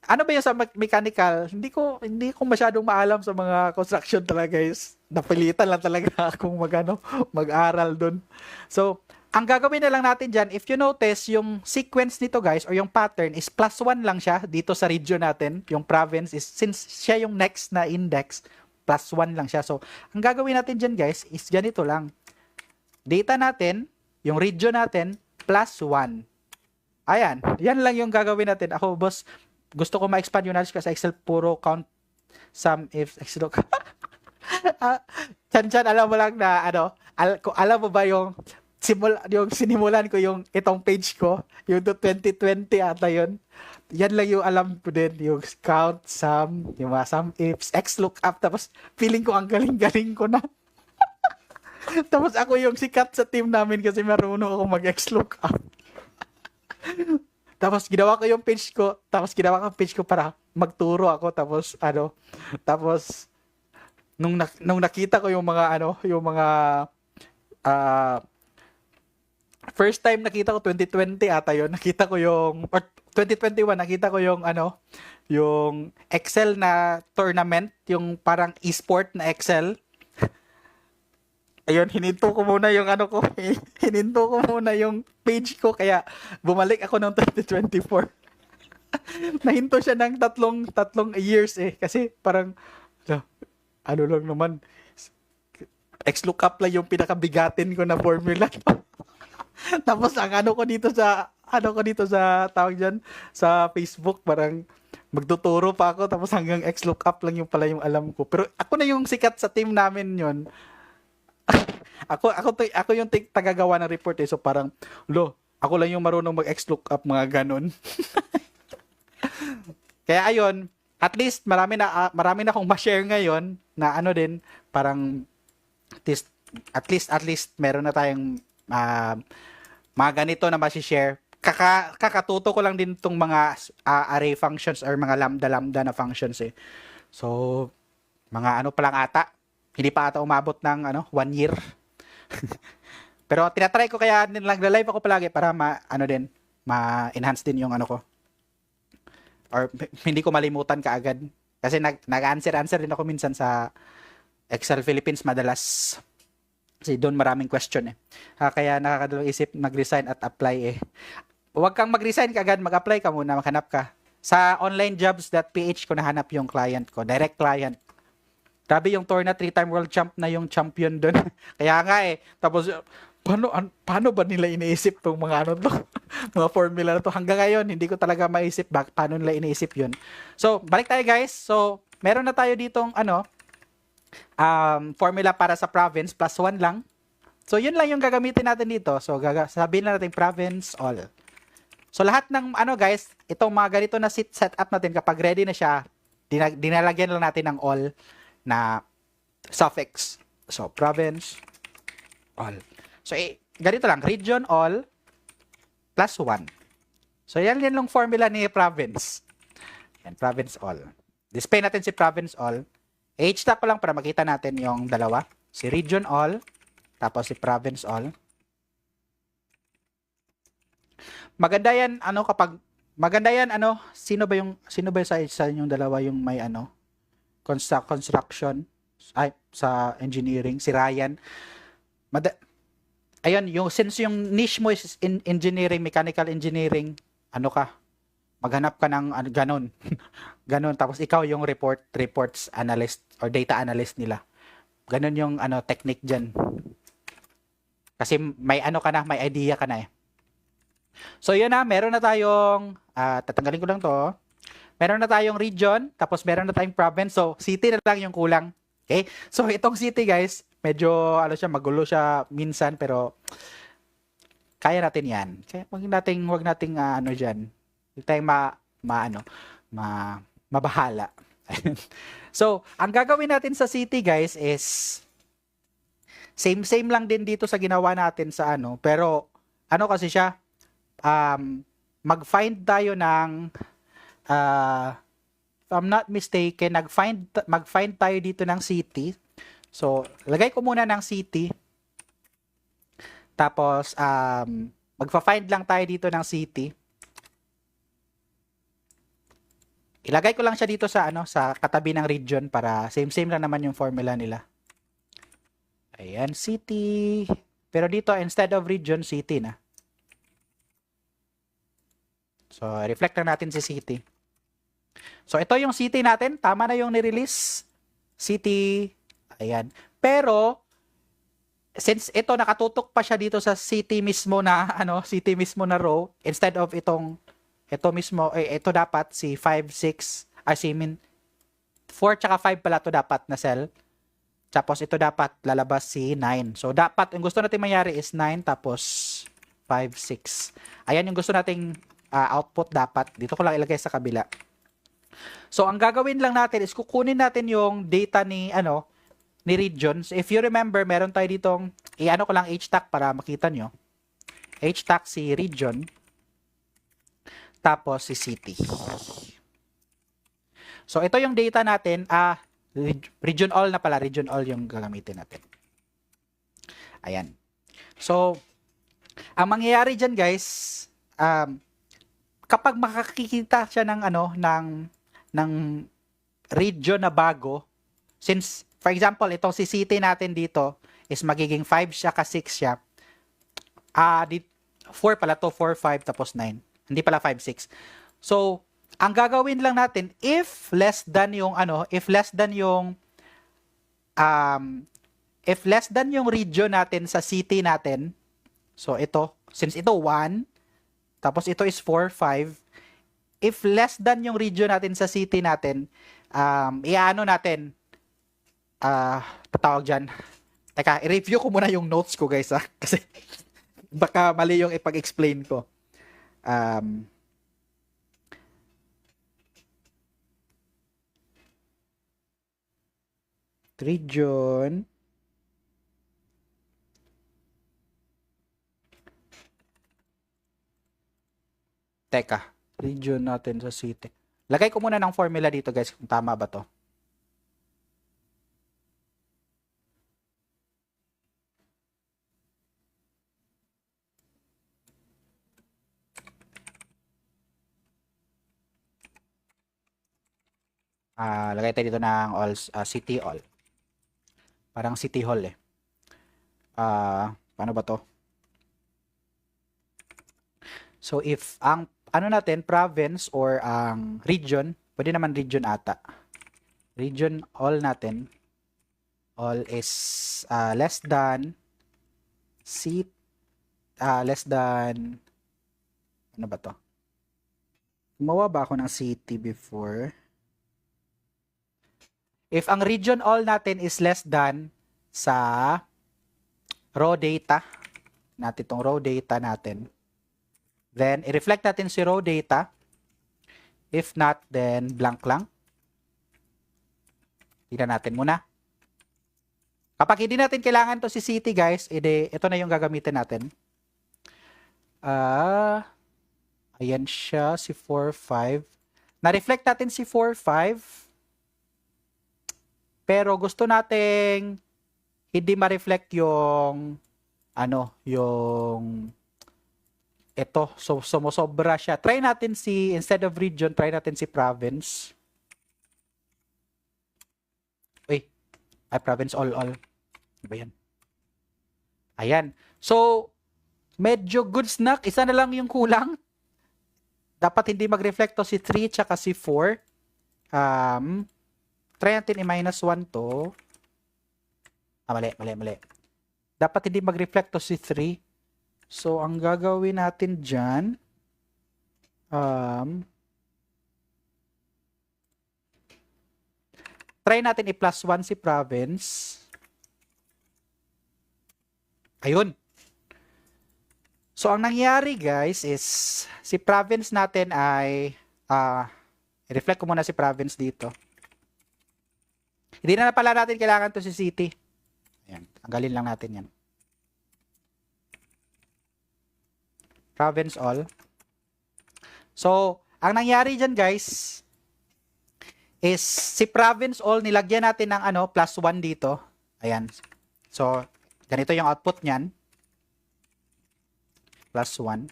[SPEAKER 1] Ano ba yung sa mechanical? Hindi ko masyadong maalam sa mga construction talaga guys. Napilitan lang talaga akong mag-aral dun. So, ang gagawin na lang natin dyan, if you notice, yung sequence nito guys, or yung pattern is +1 lang siya dito sa region natin. Yung province is, since siya yung next na index, +1 lang siya. So, ang gagawin natin dyan guys, is ganito lang. Data natin, yung region natin, +1. Ayan, yan lang yung gagawin natin. Ako, boss, gusto ko ma-expand yung knowledge ko sa Excel, puro count, sum, if, Excel. Chan, alam mo lang na, alam mo ba yung sinimulan ko yung itong page ko, yung 2020 ata yun. Yan lang yung alam ko din, yung count, sum, yung mga sum, ifs, X lookup, tapos feeling ko ang galing-galing ko na. Tapos ako yung sikat sa team namin kasi marunong ako mag-X lookup. Tapos ginawa ko yung page ko, para magturo ako, tapos nung nakita ko yung mga first time nakita ko 2020 ata yun, nakita ko yung or 2021 nakita ko yung yung Excel na tournament, yung parang e-sport na Excel. Ayun, hininto ko muna yung page ko, kaya bumalik ako ng 2024. Nahinto siya ng tatlong years eh. Kasi parang, "Ala, ano lang naman, XLOOKUP lang yung pinakabigatin ko na formula. Tapos ang ano ko dito sa tawag diyan sa Facebook parang magtuturo pa ako tapos hanggang XLOOKUP lang yung pala yung alam ko. Pero ako na yung sikat sa team namin yon. Ako yung tagagawa ng report eh. So parang, lo, ako lang yung marunong mag-XLOOKUP mga ganun. Kaya ayun, at least marami na akong ma-share ngayon na ano din, parang at least meron na tayong mga ganito na ma-share. Kakatuto ko lang din tong mga array functions or mga lambda na functions eh. So, mga ano pa lang ata, hindi pa ata umabot ng 1 year. Pero tinatry ko kaya nagla-live ako palagi para ma-enhance din yung ano ko. Or hindi ko malimutan kaagad. Kasi nag-answer din ako minsan sa Excel Philippines madalas. Kasi doon maraming question eh. Kaya nakakadalawang isip mag-resign at apply eh. Huwag kang mag-resign kaagad, mag-apply ka muna, maghanap ka. Sa onlinejobs.ph ko nahanap yung client ko, direct client. Grabe yung Torna 3-time world champ na yung champion doon. Kaya nga eh. Tapos, paano ba nila iniisip tong mga to? Mga formula na to. Hanggang ngayon, hindi ko talaga maisip paano nila iniisip yun. So, balik tayo guys. So, meron na tayo ditong formula para sa province, +1 lang. So, yun lang yung gagamitin natin dito. So, sabihin na natin province all. So, lahat ng guys, itong mga ganito na setup natin, kapag ready na siya, dinalagyan lang natin ng all na suffix. So, province all. So, ganito lang, region all +1. So, yan lang formula ni province. Yan, province all. Display natin si province all. H-tap lang para makita natin yung dalawa. Si region all, tapos si province all. Maganda yan, sino ba sa inyong dalawa yung may construction, sa engineering, si Ryan. Ayun, since yung niche mo is in engineering, mechanical engineering, maghanap ka ng ganon. Ganon, tapos ikaw yung reports analyst or data analyst nila. Ganon yung technique dyan. Kasi may may idea ka na eh. So yun meron na tayong, tatanggalin ko lang to. Meron na tayong region, tapos meron na tayong province. So city na lang yung kulang. Okay? So itong city guys, medyo magulo siya minsan pero kaya natin 'yan. Kaya wag nating diyan. Huwag tayong mabahala. So, ang gagawin natin sa city guys is same lang din dito sa ginawa natin sa pero kasi siya mag-find tayo ng if I'm not mistaken, mag-find tayo dito ng city. So, lagay ko muna ng city. Tapos, magfa-find lang tayo dito ng city. Ilagay ko lang siya dito sa sa katabi ng region para same lang naman yung formula nila. Ayan, city. Pero dito, instead of region, city na. So, reflect na natin si city. So, ito yung city natin. Tama na yung ni-release. City. Ayan. Pero, since ito nakatutok pa siya dito sa city mismo na row, instead of ito mismo, ito dapat si 5, 6, 4 tsaka 5 pala to dapat na cell. Tapos ito dapat lalabas si 9. So, dapat, yung gusto natin mangyari is 9 tapos 5, 6. Ayan yung gusto nating output dapat. Dito ko lang ilagay sa kabila. So, ang gagawin lang natin is kukunin natin yung data ni region. So, if you remember, meron tayo ditong, ko lang HTAC para makita nyo. HTAC si region. Tapos si city. So, ito yung data natin. Region all na pala. Region all yung gagamitin natin. Ayan. So, ang mangyayari dyan guys, kapag makakikita siya ng region na bago, since, for example, itong si city natin dito is magiging 5 siya ka 6 siya. 4 pala to, 4, 5, tapos 9. Hindi pala 5, 6. So, ang gagawin lang natin, if less than yung region natin sa city natin, so ito, since ito 1, tapos ito is 4, 5, if less than yung region natin sa city natin, iaano natin, patawag dyan. Teka, i-review ko muna yung notes ko guys ha, kasi baka mali yung ipag-explain ko. Region. Teka, region natin sa city. Lagay ko muna ng formula dito guys kung tama ba to. Lagay tayo dito ng all, city all. Parang city hall eh. Paano ba to? So if ang ano natin, province or ang region, pwede naman region ata. Region all natin, all is less than less than, ano ba to? Gumawa ba ako ng city before? If ang region all natin is less than sa raw data, natin itong raw data natin, then i-reflect natin si raw data. If not, then blank lang. Tignan natin muna. Kapag hindi natin kailangan to si city guys, ito na yung gagamitin natin. Ayan siya, si 4, 5. Na-reflect natin si 4, 5. Pero gusto nating hindi ma-reflect yung yung ito. So, sumusobra siya. Try natin instead of region, try natin si province. Uy, province all. Ano ba yan? Ayan. So, medyo goods na. Isa na lang yung kulang. Dapat hindi mag-reflect to si 3 tsaka si 4. Try natin i-1 to. Mali. Dapat hindi mag-reflect to si 3. So, ang gagawin natin dyan, try natin i-plus 1 si province. Ayun. So, ang nangyari guys is, si province natin ay, i-reflect ko muna si province dito. Hindi na pala natin kailangan to si city. Ayan, tanggalin lang natin yan. Province all. So, ang nangyari dyan guys, is si province all, nilagyan natin ng plus 1 dito. Ayan. So, ganito yung output niyan. Plus 1.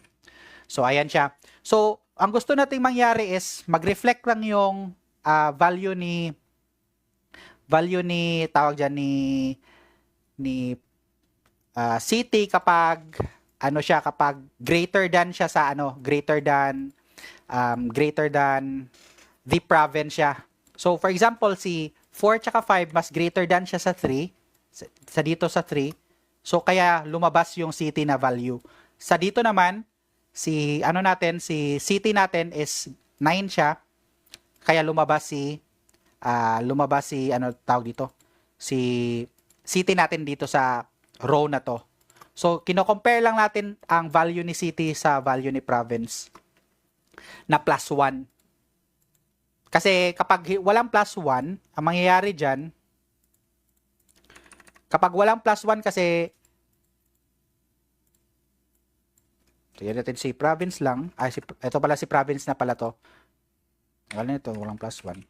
[SPEAKER 1] So, ayan siya. So, ang gusto nating mangyari is, mag-reflect lang yung value ni tawag dyan ni city kapag kapag greater than siya sa greater than the province siya. So for example, si 4 tsaka 5 mas greater than siya sa 3, sa dito sa 3. So kaya lumabas yung city na value. Sa dito naman, si city natin is 9 siya. Kaya lumabas si si city natin dito sa row na to. So, kino-compare lang natin ang value ni city sa value ni province na plus 1. Kasi kapag walang plus 1, ang mangyayari dyan, kapag walang plus 1 kasi, tignan natin si province lang. Ito pala si province na pala to. Wala nito, walang plus 1.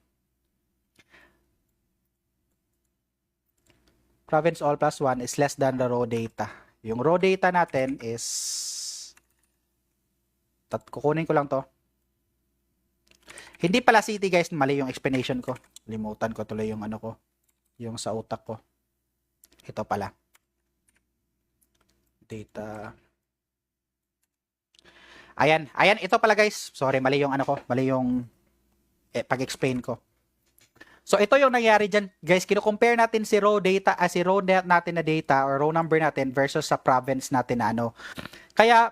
[SPEAKER 1] Province all plus 1 is less than the raw data. Yung raw data natin is, kukunin ko lang to. Hindi pala city guys, mali yung explanation ko. Limutan ko tuloy yung yung sa utak ko. Ito pala. Data. Ayan, ito pala guys. Sorry, mali yung mali yung pag-explain ko. So, ito yung nangyari dyan, guys. Kino-compare natin si row data, si row natin na data or row number natin versus sa province natin na ano. Kaya,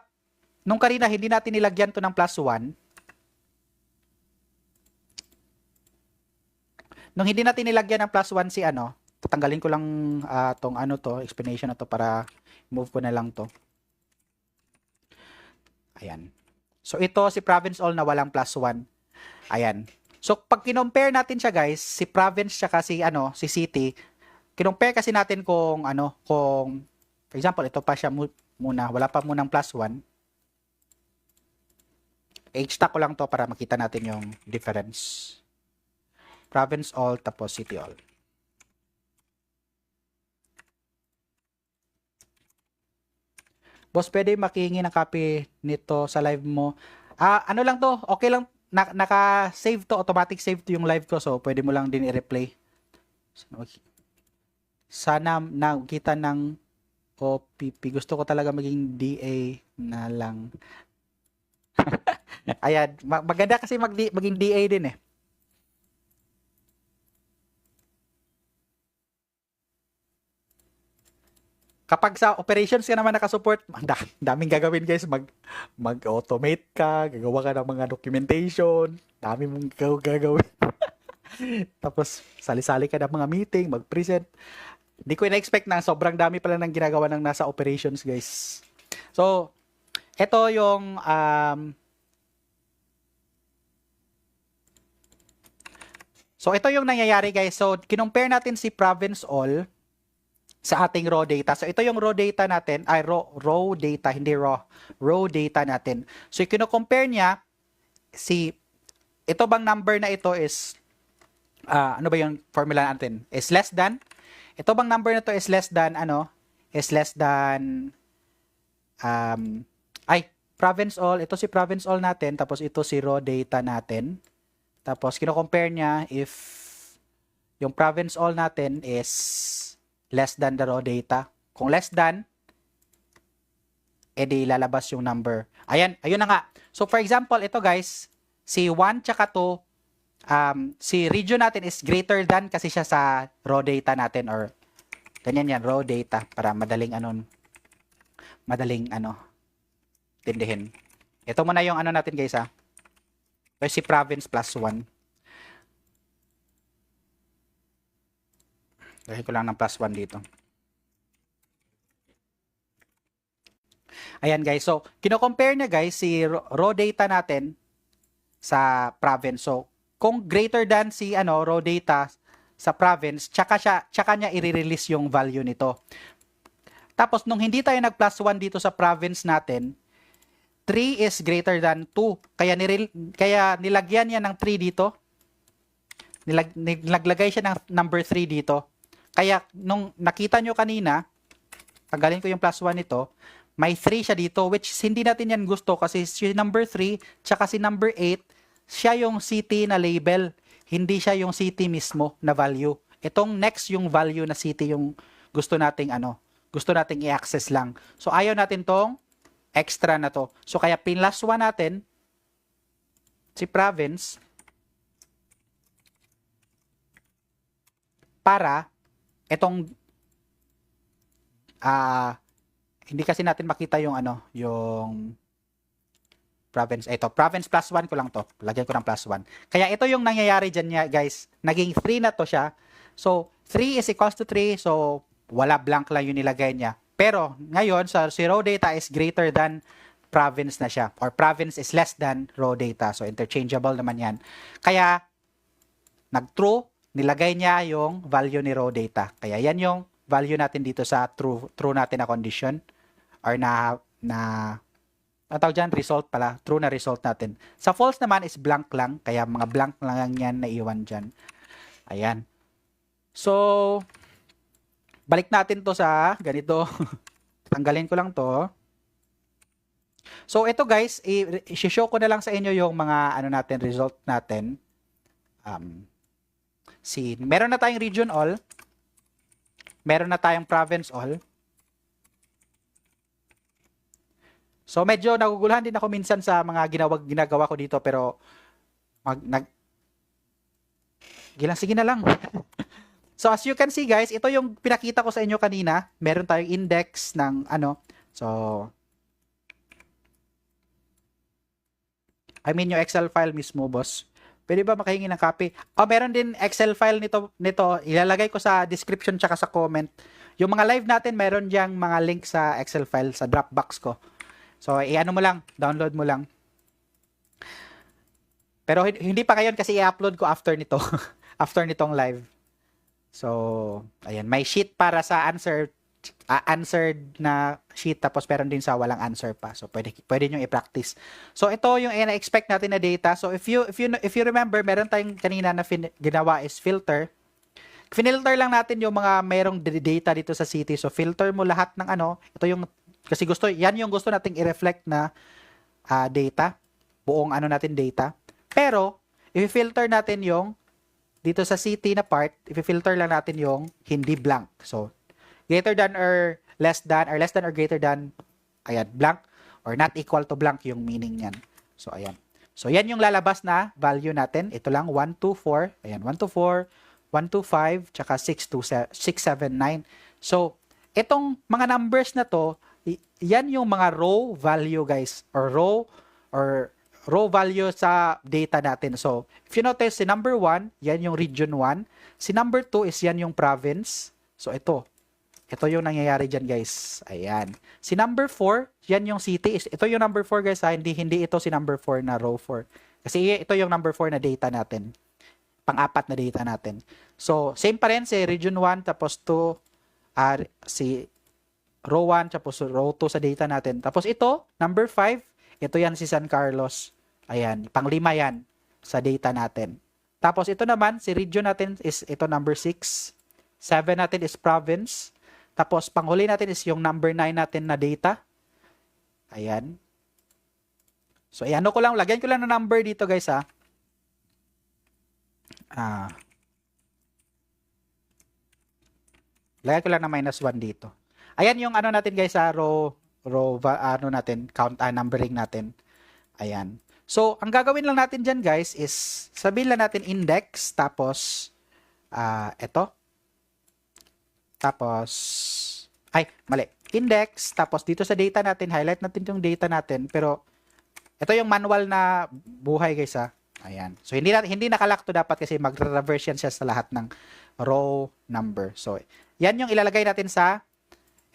[SPEAKER 1] nung kanina, hindi natin nilagyan to ng +1. Nung hindi natin nilagyan ng +1 si ano, tatanggalin ko lang tong ano to, explanation na to para move ko na lang to. Ayan. So, ito si province all na walang +1. Ayan. So, pag kinompare natin siya, guys, si province tsaka si, ano, si city, kinompare kasi natin kung, ano, kung, for example, ito pa siya muna, wala pa munang +1. H-stack ko lang to para makita natin yung difference. Province all, tapos city all. Boss, pwede makihingi ng copy nito sa live mo. Ano lang to, okay lang, naka-save to, automatic save to yung live ko, so pwede mo lang din i-replay. Sana nakita ng OPP. Gusto ko talaga maging DA na lang. Ayan, maganda kasi maging DA din eh. Kapag sa operations ka naman nakasupport, daming gagawin guys. Mag-automate ka, gagawa ka ng mga documentation, dami mong gagawin. Tapos, sali-sali ka ng mga meeting, mag-present. Hindi ko na-expect na sobrang dami pala ng ginagawa ng nasa operations guys. So, ito yung So, ito yung nangyayari guys. So, kinompare natin si province all sa ating raw data. So, ito yung raw data natin, raw data, hindi raw data natin. So, kino-compare niya ito bang number na ito is, ano ba yung formula natin? Is less than? Ito bang number na to is less than, province all, ito si province all natin, tapos ito si raw data natin. Tapos, kino-compare niya if yung province all natin is less than the raw data. Kung less than, edi lalabas yung number. Ayan, ayun na nga. So, for example, ito guys, si 1 tsaka 2, si region natin is greater than kasi siya sa raw data natin or ganyan yan, raw data para madaling tindihin. Ito muna yung ano natin guys ha. So, si province +1. Dahil ko lang ng +1 dito. Ayan guys. So, kino-compare niya guys si raw data natin sa province. So, kung greater than si raw data sa province, tsaka niya i-release yung value nito. Tapos, nung hindi tayo nag+1 dito sa province natin, 3 is greater than 2. Kaya nilagyan niya ng 3 dito. Nilaglagay siya ng number 3 dito. Kaya, nung nakita nyo kanina, tanggalin ko yung +1 nito, may 3 siya dito, which hindi natin yan gusto kasi si number 3, tsaka si number 8, siya yung city na label. Hindi siya yung city mismo na value. Itong next yung value na city yung gusto nating i-access lang. So, ayaw natin tong extra na to. So, kaya +1 natin si province para itong hindi kasi natin makita yung yung province. Ito, province +1 ko lang to. Lagyan ko ng +1. Kaya ito yung nangyayari dyan niya, guys. Naging 3 na to siya. So, 3 is equals to 3. So, wala blank lang yung nilagay niya. Pero, ngayon, sa raw data is greater than province na siya. Or province is less than raw data. So, interchangeable naman yan. Kaya, nag-true, nilagay niya yung value ni raw data. Kaya yan yung value natin dito sa true natin na condition or ang tawag dyan, result pala. True na result natin. Sa false naman is blank lang. Kaya mga blank lang yan na iwan dyan. Ayan. So, balik natin to sa ganito. Tanggalin ko lang to. So, ito guys, i-show ko na lang sa inyo yung mga result natin. Meron na tayong region all. Meron na tayong province all. So, medyo naguguluhan din ako minsan sa mga ginagawa ko dito pero Sige na lang. So, as you can see guys, ito yung pinakita ko sa inyo kanina. Meron tayong index ng ano. So, I mean yung Excel file mismo, boss. Pwede ba makahingi ng copy? Oh, meron din Excel file nito. Ilalagay ko sa description tsaka sa comment. Yung mga live natin, meron diyang mga link sa Excel file sa Dropbox ko. So, i-ano mo lang, download mo lang. Pero hindi pa ngayon kasi i-upload ko after nito. After nitong live. So, ayan. May sheet para sa answered na sheet tapos meron din sa walang answer pa. So, pwede nyo i-practice. So, ito yung ina-expect natin na data. So, if you remember, meron tayong kanina na ginawa is filter. Finilter lang natin yung mga merong data dito sa city. So, filter mo lahat ng ano. Ito yung, kasi yan yung gusto nating i-reflect na data. Buong ano natin data. Pero, i-filter natin yung dito sa city na part, i-filter lang natin yung hindi blank. So, greater than or less than or greater than, ayan, blank or not equal to blank yung meaning niyan. So, ayan. So, yan yung lalabas na value natin. Ito lang, 1, 2, 4. Ayan, 1, 2, 4, 1, 2, 5, tsaka 6, 7, 9. So, itong mga numbers na to, yan yung mga raw value, guys. Or raw value sa data natin. So, if you notice, si number 1, yan yung region 1. Si number 2 is yan yung province. So, ito yung nangyayari dyan, guys. Ayan. Si number 4, yan yung city. Ito yung number 4, guys, ha? Hindi ito si number 4 na row 4. Kasi ito yung number 4 na data natin. Pang-apat na data natin. So, same pa rin si region 1, tapos 2, si row 1, tapos row 2 sa data natin. Tapos ito, number 5, ito yan si San Carlos. Ayan, pang-5 yan sa data natin. Tapos ito naman, si region natin is ito number 6. 7 natin is province. Tapos panghuli natin is yung number 9 natin na data. Ayan. So, ayan ko lang, lagyan ko lang ng number dito, guys, ha. Lagyan ko lang ng -1 dito. Ayan yung ano natin, guys, sa row ano natin, numbering natin. Ayan. So, ang gagawin lang natin dyan, guys, is sabihin lang natin index, tapos, eto. Tapos, mali. Index, tapos dito sa data natin, highlight natin yung data natin, pero, ito yung manual na buhay, guys, ha. Ayan. So, hindi nakalak to dapat kasi magre-reverse yan siya sa lahat ng row number. So, yan yung ilalagay natin sa,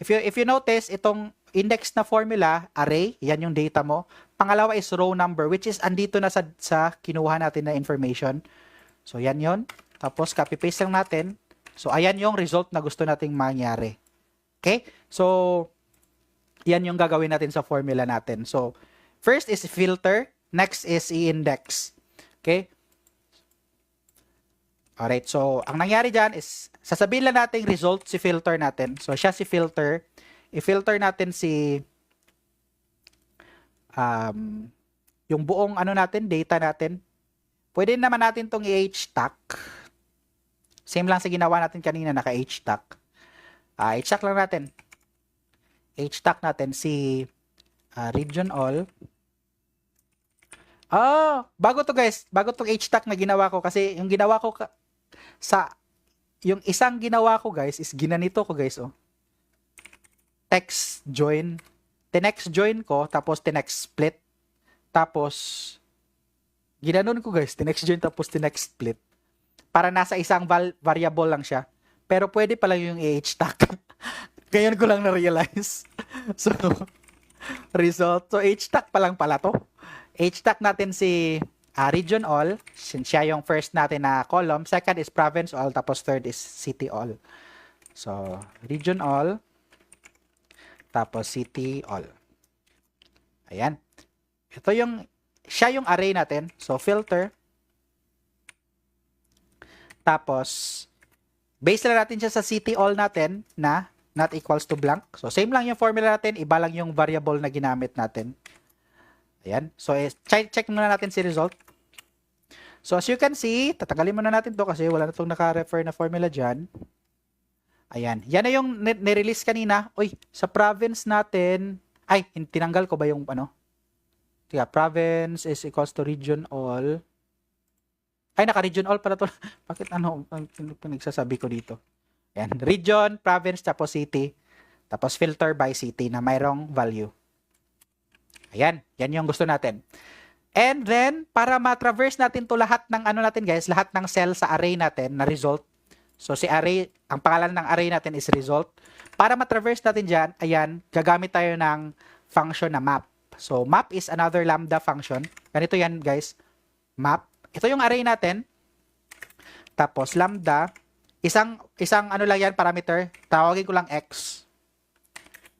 [SPEAKER 1] if you notice, itong index na formula, array, yan yung data mo. Pangalawa is row number, which is andito na sa kinuha natin na information. So, yan yon. Tapos, copy-paste lang natin. So, ayan yung result na gusto nating mangyari. Okay? So, yan yung gagawin natin sa formula natin. So, first is filter. Next is i-index. Okay? Alright. So, ang nangyari dyan is, sasabihin lang natin result si filter natin. So, siya si filter. I-filter natin si yung buong ano natin, data natin. Pwede naman natin tong i-h-stack. Same lang sa ginawa natin kanina, naka-h-stack. H-stack lang natin. H-stack natin si region all. Bago to, guys. Bago tong h-stack na ginawa ko kasi yung ginawa ko yung isang ginawa ko, guys, is ginanito ko, guys, oh. Text join. Tinext join ko, tapos tinext split. Tapos, ginanon ko, guys. Tinext join, tapos tinext split. Para nasa isang variable lang siya. Pero pwede pala yung h-stack. Ngayon ko lang na-realize. So, result. So, h-stack pa lang pala to. H-stack natin si region all. Siya yung first natin na column. Second is province all. Tapos third is city all. So, region all. Tapos city all. Ayan. Siya yung array natin. So, filter. Tapos, base lang natin siya sa city all natin na not equals to blank. So, same lang yung formula natin. Iba lang yung variable na ginamit natin. Ayan. So, check muna natin si result. So, as you can see, tatagalin muna natin to kasi wala na itong naka-refer na formula dyan. Ayan. Yan na yung nirelease kanina. Uy, sa province natin, tinanggal ko ba yung ano? Tiga, province is equals to region all. Ay, naka-region all pala to. Bakit ano, pinagsasabi ko dito? Ayan, region, province, tapos city. Tapos filter by city na mayroong value. Ayan, yan yung gusto natin. And then, para ma-traverse natin to lahat ng ano natin guys, lahat ng cell sa array natin na result. So, si array, ang pangalan ng array natin is result. Para ma-traverse natin dyan, ayan, gagamit tayo ng function na map. So, map is another lambda function. Ganito yan guys, map. Ito yung array natin. Tapos, lambda, isang ano lang yan, parameter. Tawagin ko lang x.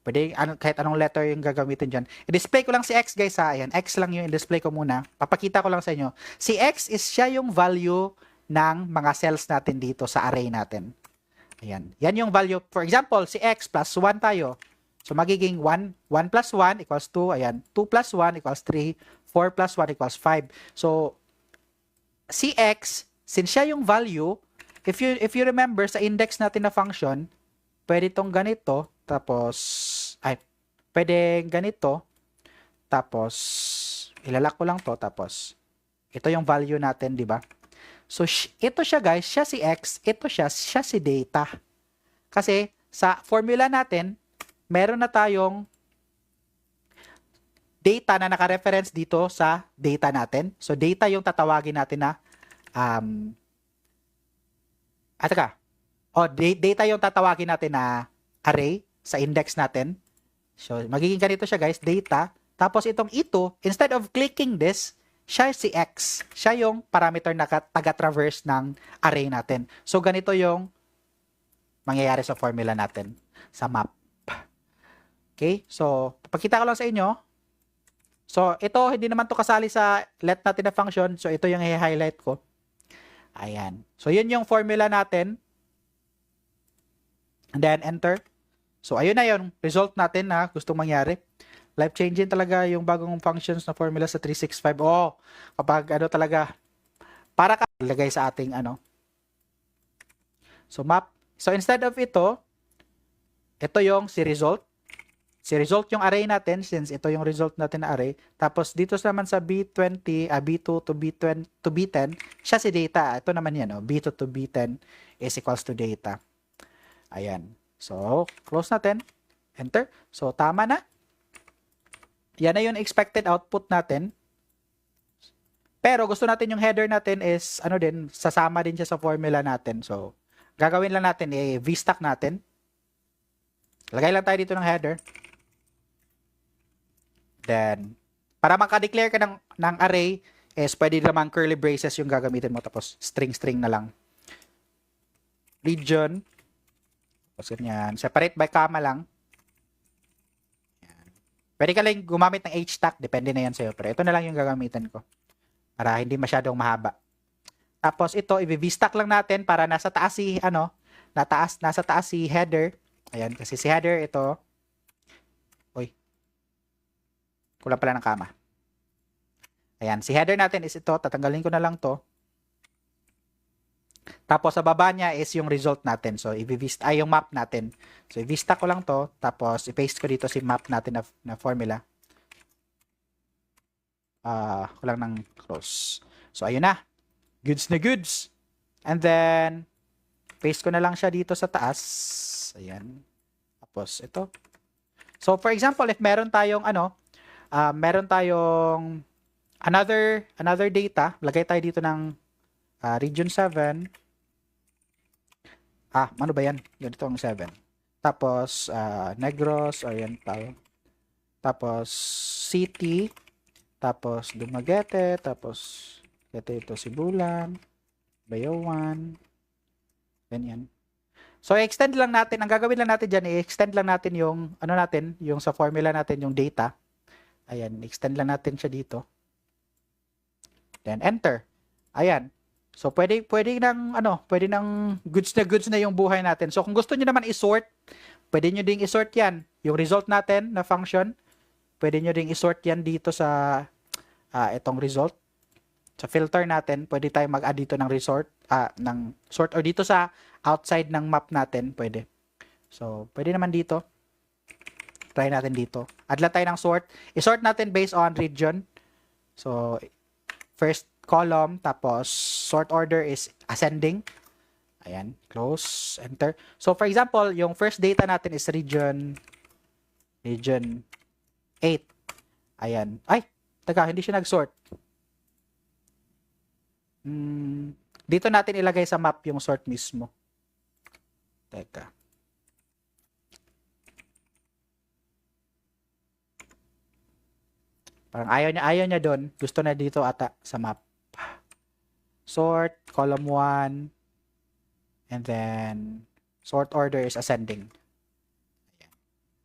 [SPEAKER 1] Pwede kahit anong letter yung gagamitin dyan. I-display ko lang si x guys ha. Ayan, x lang yung i-display ko muna. Papakita ko lang sa inyo. Si x is siya yung value ng mga cells natin dito sa array natin. Ayan. Yan yung value. For example, si x plus 1 tayo. So, magiging 1 plus 1 equals 2. Ayan. 2 plus 1 equals 3. 4 plus 1 equals 5. So, si x, since siya yung value, if you remember sa index natin na function, pwede tong ganito, tapos, pwede ganito, tapos, ilalak ko lang to, tapos, ito yung value natin, di ba? So, ito siya guys, siya si x, ito siya si data. Kasi, sa formula natin, meron na tayong data na naka-reference dito sa data natin. So, data yung tatawagin natin na, data yung tatawagin natin na array sa index natin. So, magiging ganito siya guys, data. Tapos itong ito, instead of clicking this, siya si x. Siya yung parameter na taga-traverse ng array natin. So, ganito yung mangyayari sa formula natin sa map. Okay? So, papakita ko lang sa inyo. So, ito, hindi naman to kasali sa let natin na function. So, ito yung i-highlight ko. Ayan. So, yun yung formula natin. And then, enter. So, ayun na yung result natin na gustong mangyari. Life-changing talaga yung bagong functions na formula sa 365. Oh, kapag ano talaga, para ka lagay sa ating ano. So, map. So, instead of ito yung si result. Si result yung array natin since ito yung result natin na array. Tapos, dito naman sa B20, B2 to B10, siya si data. Ito naman yan, B2 to B10 is equals to data. Ayan. So, close natin. Enter. So, tama na. Yan na yung expected output natin. Pero, gusto natin yung header natin is, sasama din siya sa formula natin. So, gagawin lang natin, v-stack natin. Lagay lang tayo dito ng header. Then, para maka-declare ka ng array, is pwede naman curly braces yung gagamitin mo. Tapos, string na lang. Region. Tapos ganyan. Separate by comma lang. Yan. Pwede ka lang gumamit ng h-stack. Depende na yan sa'yo. Pero ito na lang yung gagamitin ko. Para hindi masyadong mahaba. Tapos ito, i-v-stack lang natin para nasa taas si, nasa taas si header. Ayan, kasi si header ito. Uy. Kulang pala ng comma. Ayan, si header natin is ito. Tatanggalin ko na lang to. Tapos sa baba niya is yung result natin. So, yung map natin. So, i-vista ko lang to. Tapos, i-paste ko dito si map natin na formula. Kulang ng close. So, ayun na. Goods na goods. And then, paste ko na lang siya dito sa taas. Ayan. Tapos, ito. So, for example, if meron tayong, another data, lagay tayo dito ng region 7. Ano ba yan? Ganito ang 7. Tapos, Negros, Oriental. Tapos, City. Tapos, Dumaguete. Tapos, ito Sibulan. Bayawan. Ganyan. So, i-extend lang natin. Ang gagawin lang natin dyan, i-extend lang natin yung, yung sa formula natin, yung data. Ayan, extend lang natin siya dito. Then, enter. Ayan. So, pwede nang goods na yung buhay natin. So, kung gusto niyo naman i-sort, pwede niyo ding i-sort yan. Yung result natin na function, pwede niyo ding i-sort yan dito sa itong result. Sa filter natin, pwede tayo mag-add dito ng sort or dito sa outside ng map natin, pwede. So, pwede naman dito. Try natin dito. Add lang tayo ng sort. I-sort natin based on region. So, first, column, tapos sort order is ascending. Ayan, close, enter. So, for example, yung first data natin is region 8. Ayan. Ay, taga, hindi siya nag-sort. Dito natin ilagay sa map yung sort mismo. Teka. Parang ayaw niya doon. Gusto na dito ata sa map. Sort, column 1, and then sort order is ascending.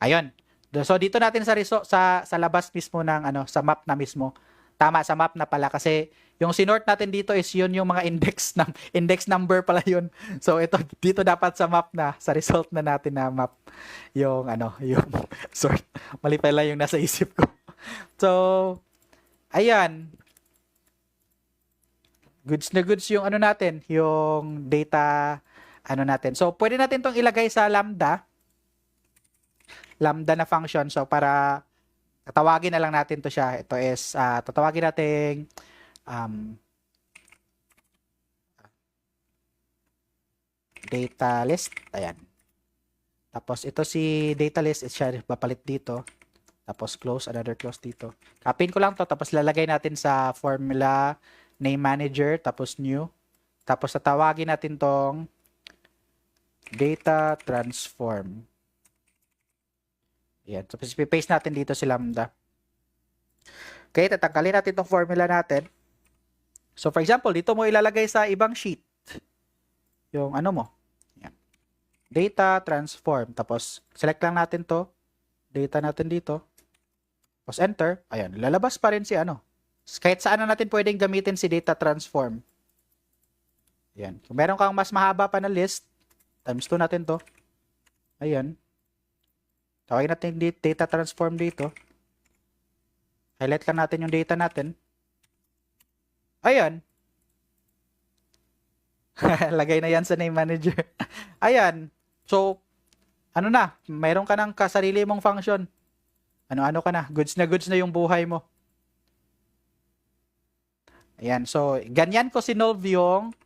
[SPEAKER 1] Ayun. So dito natin sa labas mismo ng sa map na mismo. Tama, sa map na pala kasi yung sinort natin dito is yun yung mga index number pala yun. So ito dito dapat sa map na, sa result na natin na map yung yung sort. Mali pala yung nasa isip ko. So ayan. Goods na goods yung natin, yung data natin. So pwede natin tong ilagay sa lambda na function. So para tatawagin na lang natin to siya. Ito is tatawagin natin data list. Ayan. Tapos ito si data list is siya papalit dito. Tapos close, another close dito. Copyin ko lang to, tapos lalagay natin sa formula name manager, tapos new. Tapos tatawagin natin tong data transform. Ayan. So, paste natin dito si lambda. Okay, tatanggalin natin itong formula natin. So, for example, dito mo ilalagay sa ibang sheet. Yung mo. Ayan. Data transform. Tapos, select lang natin to. Data natin dito. Tapos, enter. Ayan. Lalabas pa rin si Kahit saan na natin pwedeng gamitin si data transform. Ayan. Kung meron kang mas mahaba pa na list, times 2 natin to. Ayan. Tawagin natin yung data transform dito. Highlight lang natin yung data natin. Ayan. Lagay na yan sa name manager. Ayan. So, mayroon ka ng kasarili mong function. Ano ka na. Goods na yung buhay mo. Ayan. So, ganyan ko sinolve yung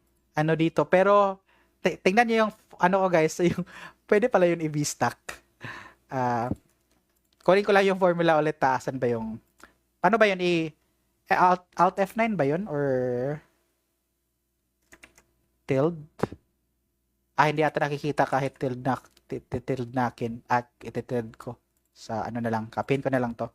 [SPEAKER 1] dito. Pero, tingnan nyo yung ko guys. Yung, pwede pala yung i-v-stack. Kunin ko lang yung formula ulit. Taasan ba yung paano ba yun? Alt F9 ba yun? Or tilde? Hindi ata nakikita kahit tilde nakin. Ititilde ko sa na lang. Copyin ko na lang to.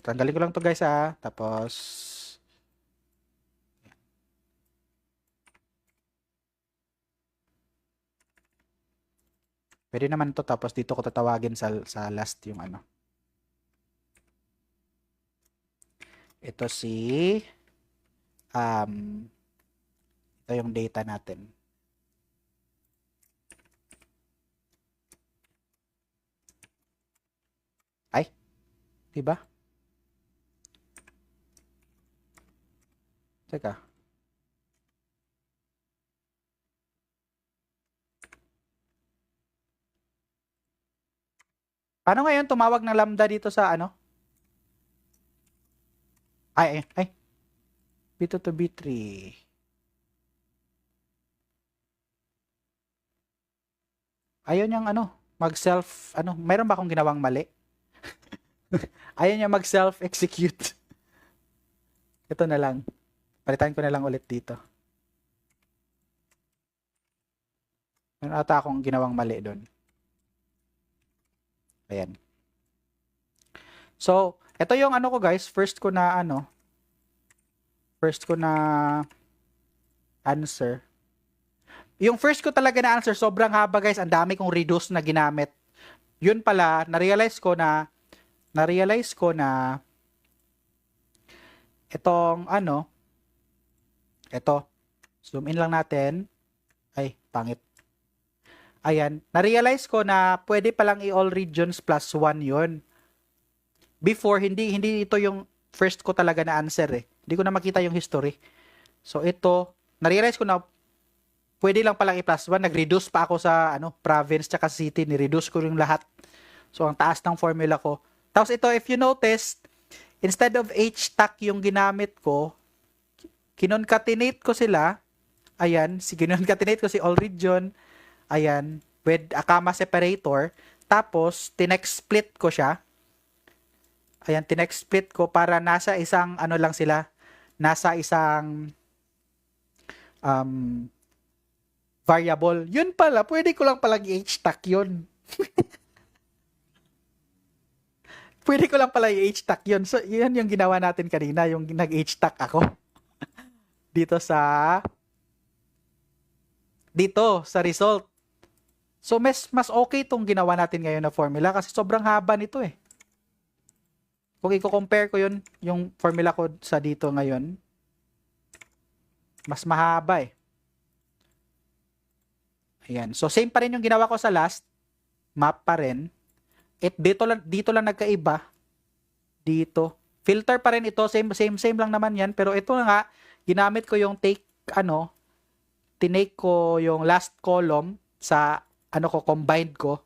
[SPEAKER 1] Tanggalin ko lang to guys Tapos pwede naman to, tapos dito ko tatawagin sa last yung ito ito yung data natin. Ay, diba? Teka. Paano ngayon tumawag ng lambda dito sa Ay. B2 to B3. Ayaw niyang mag-self, mayroon ba akong ginawang mali? Ayaw niya mag-self-execute. Ito na lang. Palitan ko na lang ulit dito. Meron ata akong ginawang mali doon. Ayan. So, ito yung ko guys, first ko na answer. Yung first ko talaga na answer, sobrang haba guys, ang dami kong reduce na ginamit. Yun pala, na-realize ko na itong ito, zoom in lang natin. Ay, pangit. Ayan, na-realize ko na pwede palang i-all regions plus 1 yun. Before, hindi ito yung first ko talaga na answer Hindi ko na makita yung history. So, ito, na-realize ko na pwede lang palang i-plus 1. Nag-reduce pa ako sa province tsaka city. Ni-reduce ko yung lahat. So, ang taas ng formula ko. Tapos ito, if you notice, instead of H-stack yung ginamit ko, kinoncatenate ko sila. Ayan, kinoncatenate ko si all region. Ayan, with a comma separator. Tapos, tinext split ko siya. Ayan, tinext split ko para nasa isang, ano lang sila, nasa isang variable. Yun pala, pwede ko lang palang i-h-stack yun. Pwede ko lang pala i-h-stack yun. So, yun yung ginawa natin kanina, yung nag-h-stack ako. Dito sa result. So, mas okay itong ginawa natin ngayon na formula kasi sobrang haba nito eh. Kung i-compare ko yun, yung formula ko sa dito ngayon, mas mahaba eh. Ayan. So, same pa rin yung ginawa ko sa last. Map pa rin. Dito lang nagkaiba. Dito. Filter pa rin ito. Same lang naman yan. Pero ito nga, ginamit ko yung tinake ko yung last column sa, combined ko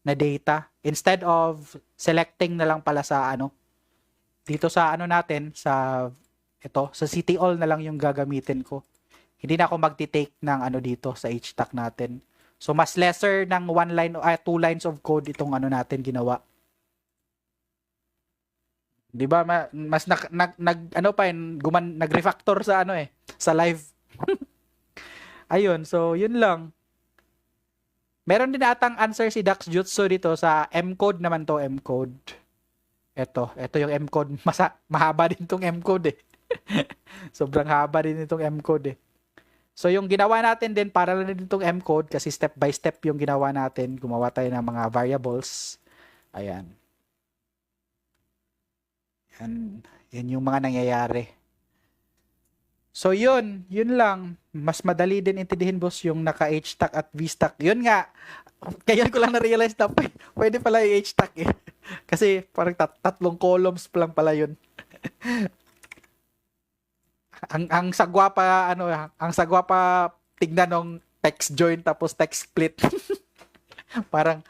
[SPEAKER 1] na data. Instead of selecting na lang pala sa, dito sa, natin, sa City All na lang yung gagamitin ko. Hindi na ako magti-take ng dito sa h-stack natin. So, mas lesser ng 2 lines of code itong natin ginawa. Di ba? Mas nag-refactor sa sa live. Ayun, so yun lang. Meron din atang answer si Dax Jutsu dito sa M-code naman to, M-code. Ito yung M-code. Mahaba din tong M-code eh. Sobrang haba din itong M-code eh. So, yung ginawa natin din, para lang din itong M-code kasi step by step yung ginawa natin. Gumawa tayo ng mga variables. Ayan. Yan yung mga nangyayari. So, yun lang. Mas madali din intindihin, boss, yung naka-H-stack at V-stack. Yun nga. Kaya ko lang na-realize na pwede pala yung H-stack eh. Kasi parang tatlong columns pa lang pala yun. ang sagwa pa tignan ng text join tapos text split. Parang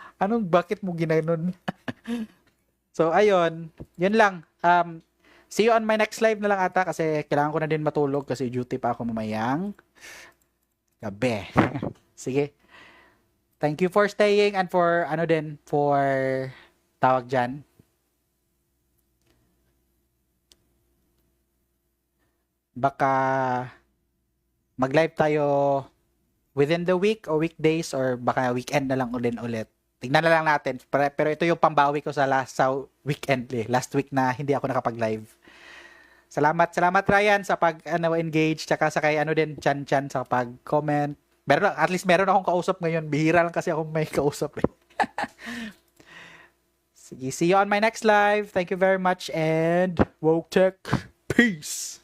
[SPEAKER 1] bakit mo ginanon? So ayun, yun lang. See you on my next live na lang ata kasi kailangan ko na din matulog kasi duty pa ako mamayang gabi. Sige. Thank you for staying and for for tawag dyan. Baka mag-live tayo within the week o weekdays or baka weekend na lang ulit. Tignan na lang natin. Pero ito yung pambawi ko sa weekend eh. Last week na hindi ako nakapag-live. Salamat Ryan sa pag-engage tsaka sa kay Chan sa pag-comment. At least meron akong kausap ngayon. Bihira lang kasi ako may kausap eh. Sige, see you on my next live. Thank you very much and Woke Tech. Peace.